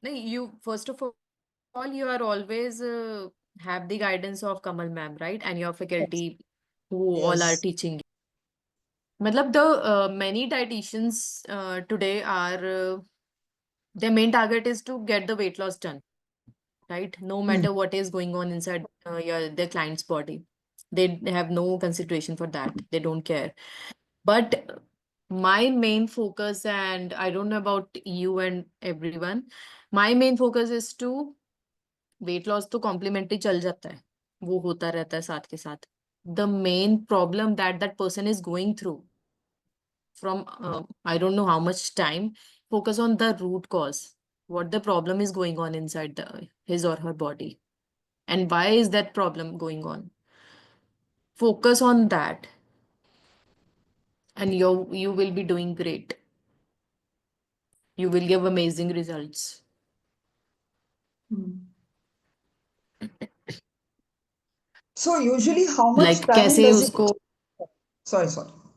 no, you first of all you are always have the guidance of Kamal ma'am, right? And your faculty who all are yes, teaching. मतलब the many dietitians today are their main target is to get the weight loss done, right? No matter what is going on inside their client's body, they have no consideration for that. They don't care. But my main focus, and I don't know about you and everyone, my main focus is to weight loss तो complimentary चल जाता है, वो होता रहता है साथ के साथ. The main problem that person is going through from I don't know how much time focus on the root cause, what the problem is going on inside his or her body, and why is that problem going on. Focus on that, and you will be doing great. You will give amazing results. So usually how much Like time कैसे does it? उसको. Sorry.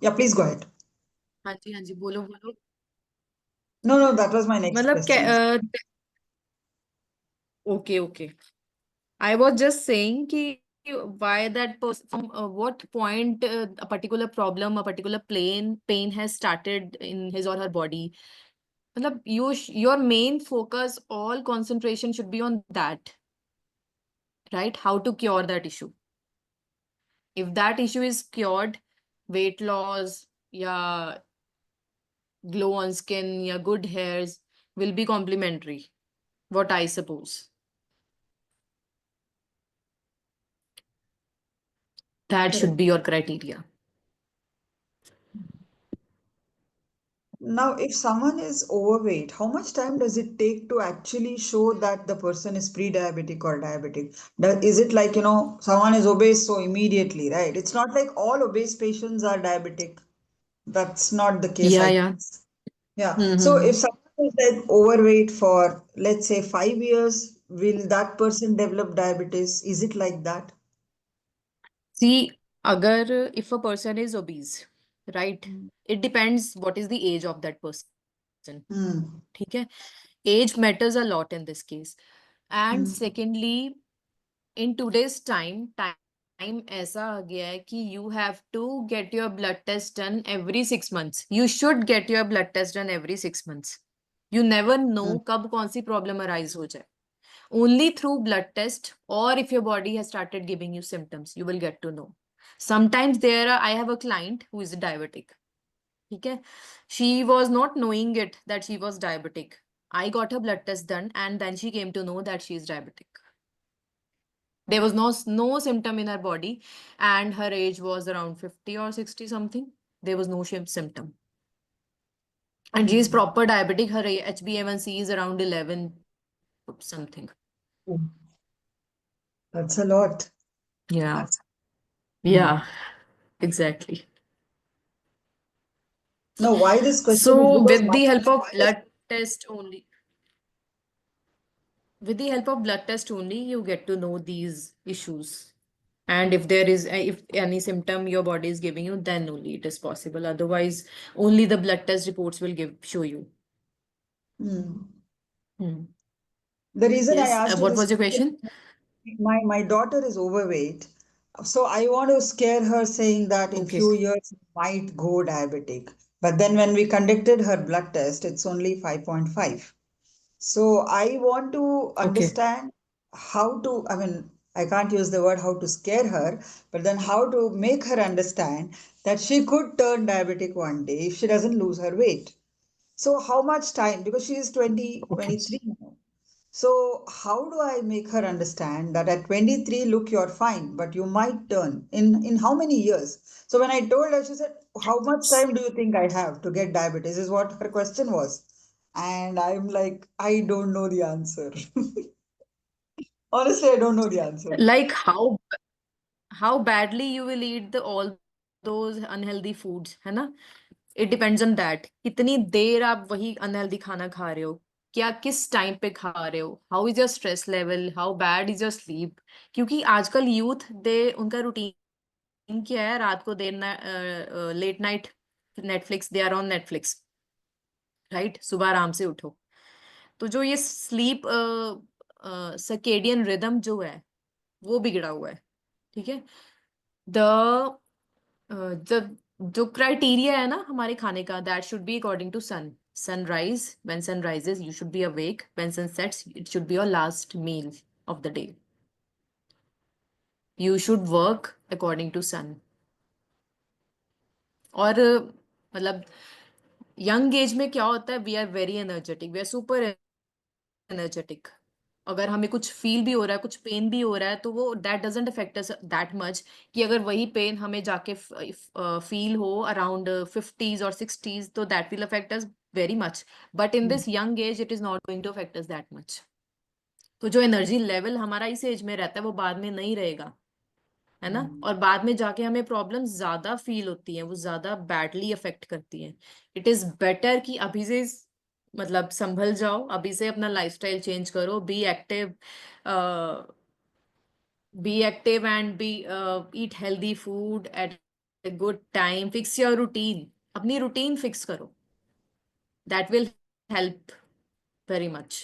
Yeah, please go ahead. हाँ जी बोलो बोलो. No, that was my next मतलब question. okay. I was just saying कि why that person, from what point a particular problem, a particular pain has started in his or her body. मतलब your main focus, all concentration should be on that, right? How to cure that issue. If that issue is cured, weight loss, yeah, glow on skin, yeah, good hairs will be complementary. What I suppose. That should Correct. be your criteria. Now, if someone is overweight, how much time does it take to actually show that the person is pre-diabetic or diabetic? Is it like, someone is obese, so immediately, right? It's not like all obese patients are diabetic. That's not the case, I Yeah. guess. Yeah. So Mm-hmm. if someone is like overweight for, let's say, 5 years, will that person develop diabetes? Is it like that? See, agar if a person is obese, right? It depends what is the age of that person. Hmm. ठीक है? Age matters a lot in this case. And Hmm. secondly, in today's time ऐसा आ गया है कि you have to get your blood test done every 6 months. You should get your blood test done every 6 months. You never know Hmm. कब कौन सी problem arise हो जाए. Only through blood test, or if your body has started giving you symptoms, you will get to know. Sometimes I have a client who is diabetic. Okay, she was not knowing it that she was diabetic. I got her blood test done, and then she came to know that she is diabetic. There was no symptom in her body, and her age was around 50 or 60 something. There was no symptom, and she is proper diabetic. Her HbA1c is around 11 something. That's a lot. Yeah. Yeah, exactly. No, why this question is So because with the help of blood test only, you get to know these issues. And if there is, if any symptom your body is giving you, then only it is possible. Otherwise, only the blood test reports will show you. Hmm. Hmm. The reason I Yes. asked you What this was your question, question? my daughter is overweight, so I want to scare her saying that in Okay. few years she might go diabetic. But then when we conducted her blood test, it's only 5.5. So I want to Okay. understand how to, I mean, I can't use the word how to scare her, but then how to make her understand that she could turn diabetic one day if she doesn't lose her weight. So how much time? Because she is 20, Okay. 23 now. So how do I make her understand that at 23, look, you're fine, but you might turn in how many years? So when I told her, she said, how much time do you think I have to get diabetes? Is what her question was. And I'm like, I don't know the answer. Honestly, I don't know the answer. Like how badly you will eat all those unhealthy foods, है ना? It depends on that. कितनी देर आप वही unhealthy खाना खा रहे हो? क्या किस टाइम पे खा रहे हो? How is your stress level? How bad is your sleep? क्योंकि आजकल यूथ उनका रूटीन क्या है? रात को late night Netflix, they are on Netflix, right? सुबह आराम से उठो. तो जो ये स्लीप सर्केडियन रिदम जो है वो बिगड़ा हुआ है. ठीक है. द जब जो क्राइटेरिया है ना हमारे खाने का, that should be according to sunrise. When sun rises, you should be awake. When sun sets, it should be your last meal of the day. You should work according to sun. और मतलब young age में क्या होता है, we are very energetic, we are super energetic. अगर हमें कुछ feel भी हो रहा है, कुछ पेन भी हो रहा है, तो वो that doesn't affect us that much कि अगर वही पेन हमें जाके फील हो अराउंड 50s और 60s, तो that will affect us very much, but in this young age it is not going to affect us that much. तो जो एनर्जी लेवल हमारा इस एज में रहता है वो बाद में नहीं रहेगा, है ना। और बाद में जाके हमें प्रॉब्लम ज्यादा फील होती हैं, वो ज्यादा बैडली अफेक्ट करती हैं। इट इज बेटर कि अभी से मतलब संभल जाओ, अभी से अपना लाइफस्टाइल चेंज करो, be active and be eat healthy food at a good time, fix your routine, अपनी रूटीन फिक्स करो, that will help very much।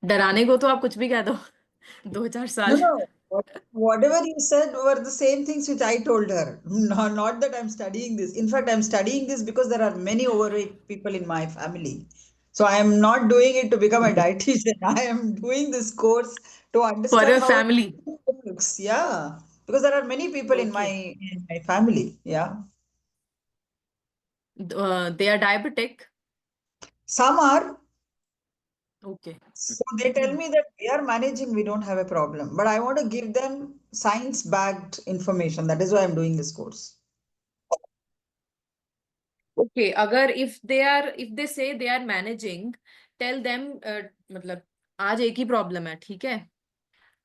डराने को तो आप कुछ भी कह दो 2-4 No, साल। no. Whatever you said were the same things which I told her. Not that I'm studying this. In fact, I'm studying this because there are many overweight people in my family. So I am not doing it to become a dietitian. I am doing this course to For understand your how it family, works. Yeah, because there are many people in okay, my family. Yeah, they are diabetic, some are. okay, So they tell me that we are managing, we don't have a problem. But I want to give them science-backed information. That is why I'm doing this course. okay, अगर if they say they are managing, tell them मतलब आज एक ही problem है, ठीक है।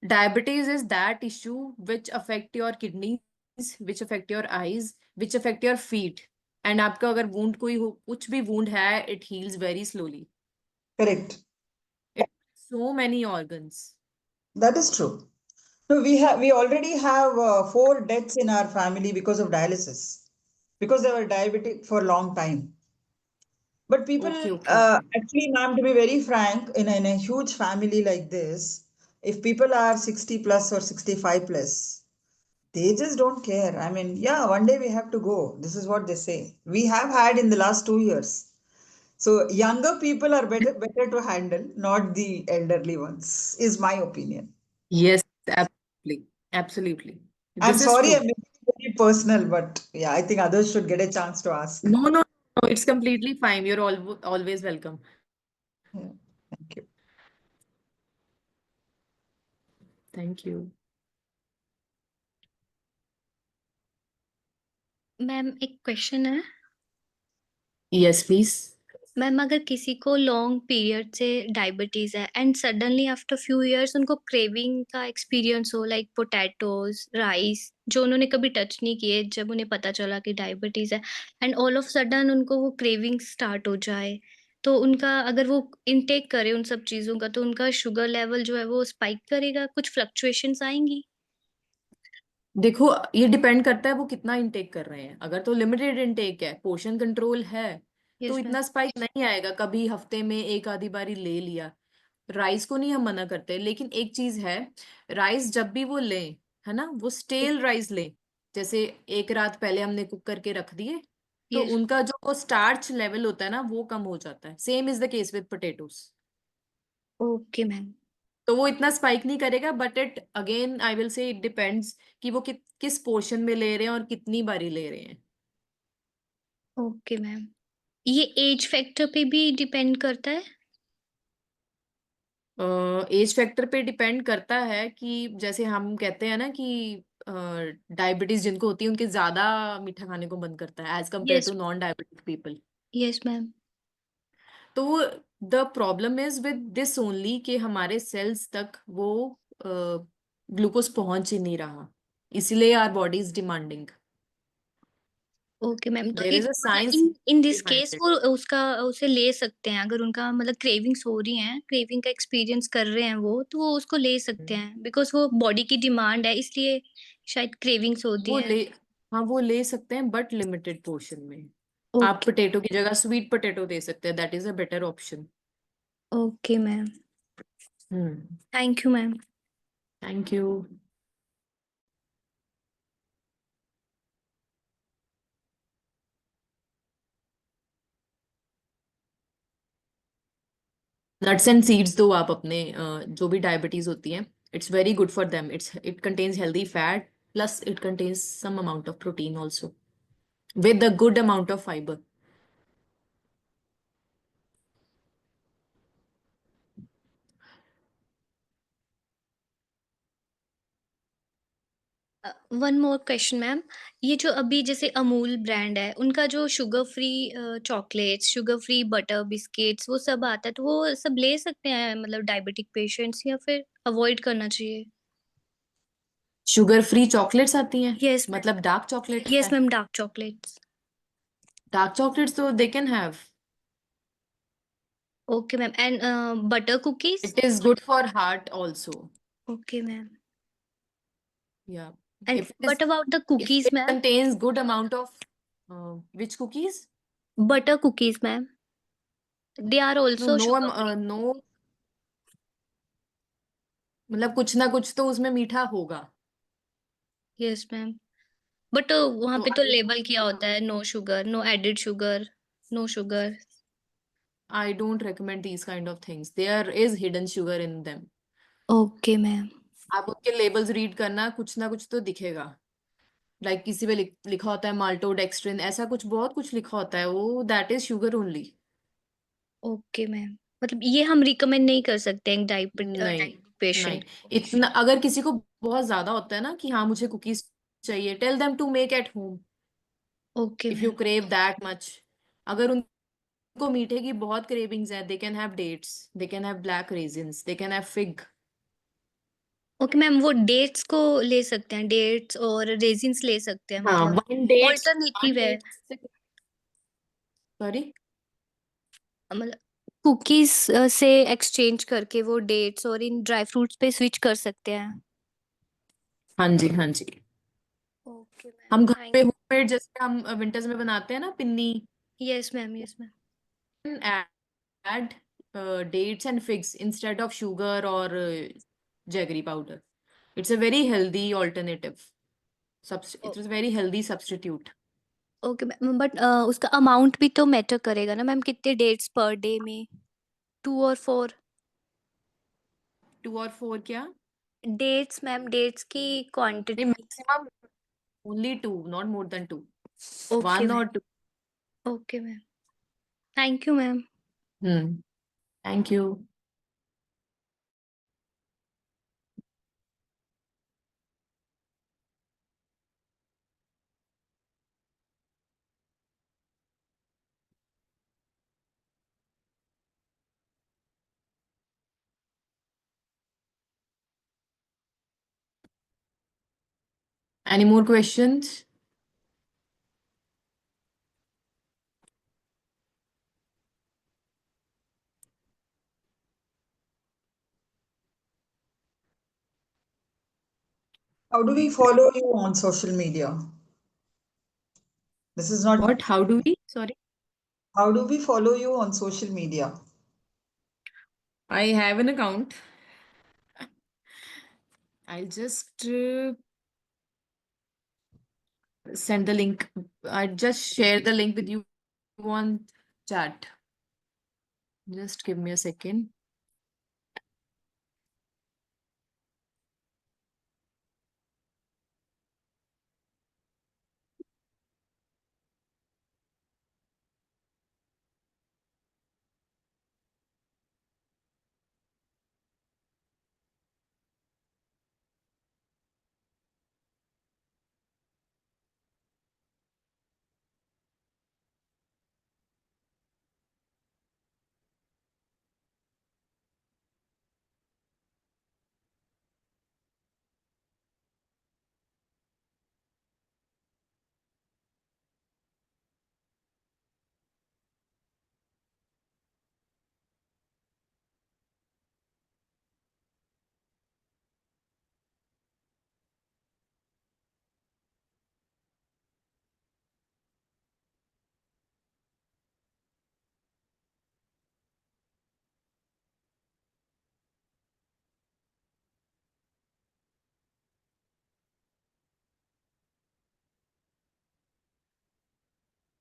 Diabetes is that issue which affect your kidneys, which affect your eyes, which affect your feet, and आपका अगर wound कोई हो, कुछ भी वुंड है, it heels very slowly. Correct. So many organs। That is true. No, we already have 4 deaths in our family because of dialysis, because they were diabetic for a long time. But people, Okay, okay, actually, ma'am, to be very frank, in a huge family like this, if people are 60 plus or 65 plus, they just don't care. I mean, yeah, one day we have to go. This is what they say. We have had in the last 2 years. So younger people are better to handle, not the elderly ones, is my opinion. yes, absolutely, absolutely, I'm this is sorry, true। I'm making it very personal, but yeah, I think others should get a chance to ask. No, no, no, it's completely fine, you're always welcome। Yeah, thank you. Thank you। Ma'am एक question है। Yes, please। Ma'am अगर किसी को long period से diabetes है and suddenly after few years उनको craving का experience हो, लाइक पोटैटोज, राइस जो उन्होंने कभी टच नहीं किए, जब उन्हें पता चला कि डायबिटीज है एंड ऑल ऑफ सडन उनको वो क्रेविंग स्टार्ट हो जाए, तो उनका अगर वो इनटेक करे उन सब चीजों का, तो उनका शुगर लेवल जो है वो स्पाइक करेगा, कुछ फ्लक्चुएशंस आएंगी? देखो, ये डिपेंड करता है वो कितना इनटेक कर रहे हैं। अगर तो लिमिटेड इनटेक है, पोर्शन कंट्रोल है, तो यस मैम। इतना स्पाइक नहीं आएगा। कभी हफ्ते में एक आधी बारी ले लिया। राइस को नहीं हम मना करते, लेकिन एक चीज है, राइस जब भी वो लें, है ना, वो स्टेल राइस लें। जैसे एक रात पहले हमने कुक करके रख दिए, तो यस। उनका जो स्टार्च लेवल होता है ना, वो कम हो जाता है। Same is the case with potatoes. Okay ma'am. तो वो इतना स्पाइक नहीं करेगा, but it again I will say it depends कि वो किस पोर्शन में ले रहे हैं और कितनी बारी ले रहे हैं। Okay ma'am. ये एज फैक्टर पे भी डिपेंड करता है? एज फैक्टर पे डिपेंड करता है कि जैसे हम कहते हैं ना कि डायबिटीज जिनको होती है उनके ज्यादा मीठा खाने को मन करता है as compare yes. To non diabetic people. Yes ma'am. तो वो the problem is with this only कि हमारे सेल्स तक वो ग्लूकोज पहुंच ही नहीं रहा, इसलिए our body is demanding. Okay ma'am. तो there if is a science in in this behind case it. वो उसका उसे ले सकते हैं, अगर उनका मतलब क्रेविंग्स हो रही हैं, क्रेविंग का एक्सपीरियंस कर रहे हैं वो, तो वो उसको ले सकते हैं बिकॉज वो बॉडी की डिमांड है, इसलिए शायद क्रेविंग्स होती वो हैं। ले हाँ, वो ले सकते हैं बट लिमिटेड पोर्शन में। आप ओके। पोटैटो की जगह स्वीट पोटैटो दे सकते हैं, that is a better option. Okay ma'am. Hmm. Thank you ma'am. Thank you. Nuts and seeds दो आप अपने जो भी डायबिटीज होती है, it's very good for them. It contains healthy fat plus it contains some amount of protein also with a good amount of fiber। One more question ma'am, ये जो अभी जैसे अमूल ब्रांड है, उनका जो sugar free chocolates, sugar free butter biscuits वो सब आता है, तो वो सब ले सकते हैं मतलब डायबिटिक पेशेंट्स, या फिर अवॉइड करना चाहिए? शुगर फ्री चॉकलेट्स आती हैं, यस मैम। मतलब डार्क चॉकलेट्स यस हैं? Ma'am, dark chocolates. Dark chocolates तो they can have. Okay ma'am, and butter cookies? It is good for heart also. Okay ma'am, Yeah. And If it is, what about the if cookies it ma'am? contains good amount of which cookies? Butter cookies ma'am, they are No, also sugar free. no. मतलब कुछ ना कुछ तो उसमें मीठा होगा. Yes ma'am, but वहाँ तो पे तो लेबल किया होता है no sugar, no added sugar, no sugar. I don't recommend these kind of things. There is hidden sugar in them. Okay ma'am. आप उनके लेबल्स रीड करना, कुछ ना कुछ तो दिखेगा. लाइक किसी पे लिखा होता है माल्टोडेक्स्ट्रिन, ऐसा कुछ बहुत कुछ लिखा होता है, वो that is sugar only. Okay ma'am, मतलब ये हम रिकमेंड नहीं कर सकते हैं नहीं, डायबिटिक नहीं. पेशेंट? इतना अगर किसी को बहुत ज्यादा होता है ना कि हाँ मुझे कुकीज चाहिए, tell them to make at home okay if you ma'am. Crave that much. अगर उनको मीठे की बहुत क्रेविंग्स है, they can have dates, they can have black raisins, they can have fig. Okay ma'am, वो डेट्स को ले सकते हैं, डेट्स और रेजिन्स ले सकते हैं, हाँ, मतलब वन डेट्स, ऑल्टरनेटिव है, सॉरी. मतलब कुकीज से एक्सचेंज करके वो डेट्स और इन ड्राई फ्रूट्स पे स्विच कर सकते हैं। हाँ जी, हाँ जी. ओके मैम, हम घर पे थैंक होममेड जैसे हम विंटर्स में बनाते हैं ना pinni, yes ma'am, yes ma'am. add dates and figs instead of sugar or jaggery powder. It's a very healthy alternative. It is a very healthy substitute. Okay ma'am, but उसका amount भी तो matter करेगा ना ma'am, कितने dates per day में, 2 और 4? 2 और 4 क्या? डेट्स मैम, डेट्स की नहीं, quantity. maximum only 2, not more than 2. Okay 1 or ma'am, 2. Okay ma'am, thank you ma'am. Thank you. Any more questions? How do we follow you on social media? This is not. What? How do we? Sorry. How do we follow you on social media? I have an account. I'll just send the link. I just share the link with you on chat. Just give me a second.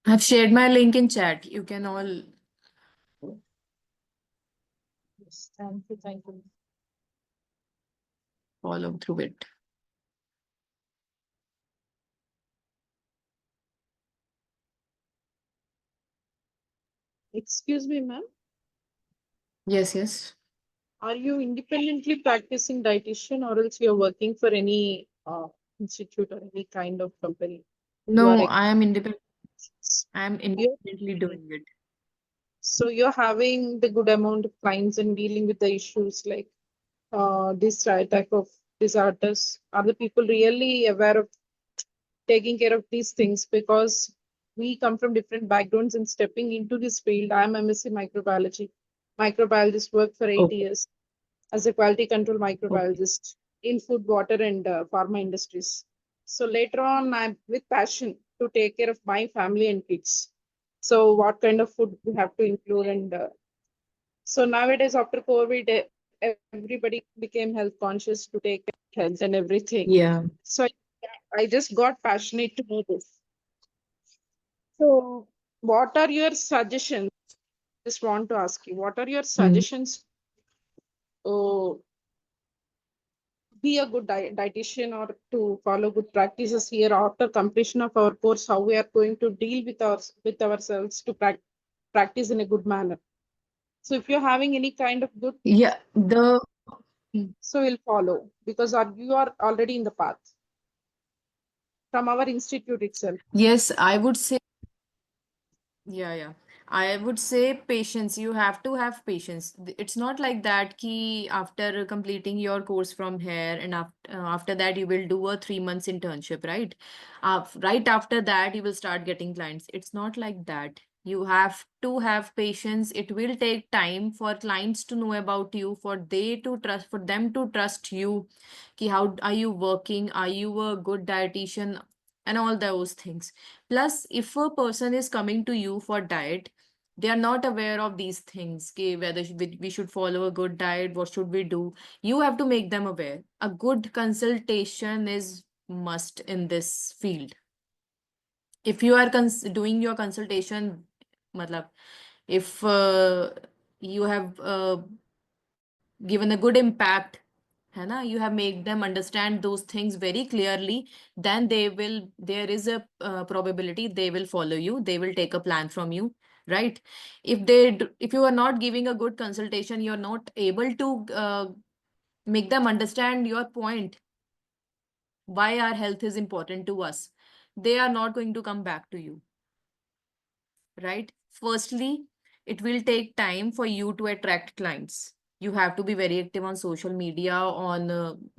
I've shared my link in chat. You can all Yes, thank you, thank you. follow through it. Excuse me, ma'am. Yes, yes. Are you independently practicing dietitian or else you're working for any institute or any kind of company? No, You are I am independent. I am you're, independently doing it. so you're having the good amount of clients and dealing with the issues like this type of disorders. Are the people really aware of taking care of these things? Because we come from different backgrounds and stepping into this field. I'm MSc microbiology. Microbiologist worked for 8 Okay. years as a quality control Okay. microbiologist in food, water, and pharma industries. So later on, I'm with passion to take care of my family and kids. So what kind of food we have to include, and so nowadays after COVID, everybody became health conscious to take care of health and everything. Yeah. So I just got passionate to know this. So what are your suggestions? Just want to ask you, what are your suggestions? Oh, be a good dietitian or to follow good practices here after completion of our course, how we are going to deal with ourselves to practice in a good manner. So if you're having any kind of good, Yeah. so we'll follow because you are already in the path from our institute itself. Yes, I would say, yeah. I would say patience. You have to have patience. It's not like that ki after completing your course from here and after that you will do a 3 months internship, right? Right after that you will start getting clients. It's not like that. You have to have patience. It will take time for clients to know about you, for them to trust you. Ki how are you working? Are you a good dietitian? And all those things. Plus, if a person is coming to you for diet, they are not aware of these things, ki whether we should follow a good diet, what should we do. You have to make them aware. A good consultation is must in this field. If you are doing your consultation, matlab, if you have given a good impact, है ना, you have made them understand those things very clearly, then there is a probability they will follow you, they will take a plan from you, right? If you are not giving a good consultation, you're not able to make them understand your point, why our health is important to us, they are not going to come back to you, right? Firstly, it will take time for you to attract clients. You have to be very active on social media, on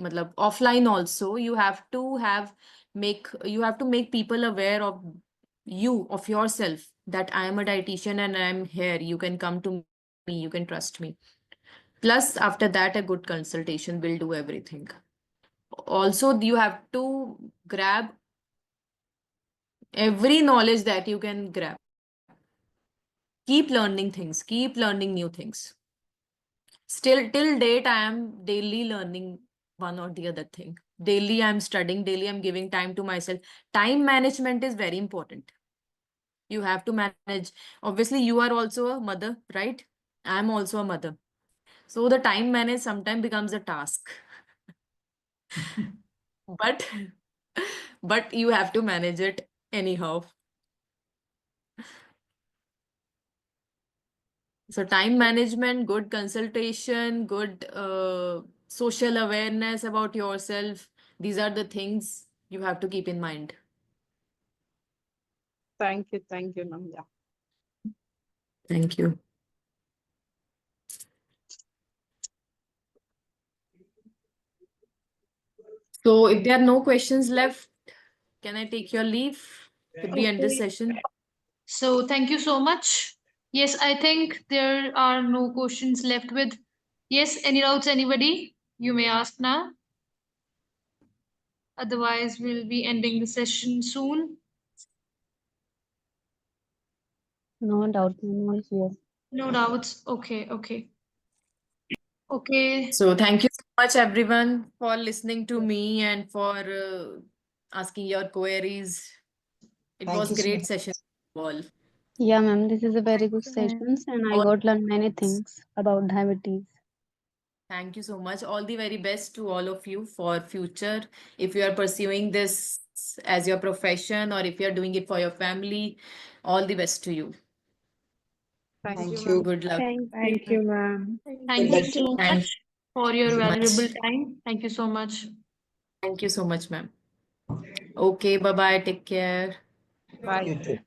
matlab, offline also. You have to make people aware of you, of yourself, that I am a dietitian and I am here. You can come to me, you can trust me. Plus, after that, a good consultation will do everything. Also, you have to grab every knowledge that you can grab. Keep learning things, keep learning new things. Still, till date, I am daily learning one or the other thing. Daily, I'm studying, daily, I'm giving time to myself. Time management is very important. You have to manage. Obviously, you are also a mother, right? I'm also a mother. So the time manage sometimes becomes a task. But but you have to manage it anyhow. So time management, good consultation, good social awareness about yourself. These are the things you have to keep in mind. Thank you, ma'am. Yeah. Thank you. So if there are no questions left, can I take your leave? Could we end this session? So thank you so much. Yes, I think there are no questions left with. Yes, any doubts, anybody? You may ask now. Otherwise, we'll be ending the session soon. No doubt, ma'am, all clear. No doubts. Okay, okay. Okay. So thank you so much, everyone, for listening to me and for asking your queries. It Thank was you so great much. session all. Yeah, ma'am, this is a very good Thank you, ma'am. session, and I All got learn many things about diabetes. Thank you so much. All the very best to all of you for future. If you are pursuing this as your profession or if you are doing it for your family, all the best to you. Thank you, Thank ma'am. you. Good luck. Thank you, ma'am. Thank Good you luck. so Thank much for your you so valuable much. time. Thank you so much. Thank you so much, ma'am. Okay, bye bye. Take care. Bye. You too.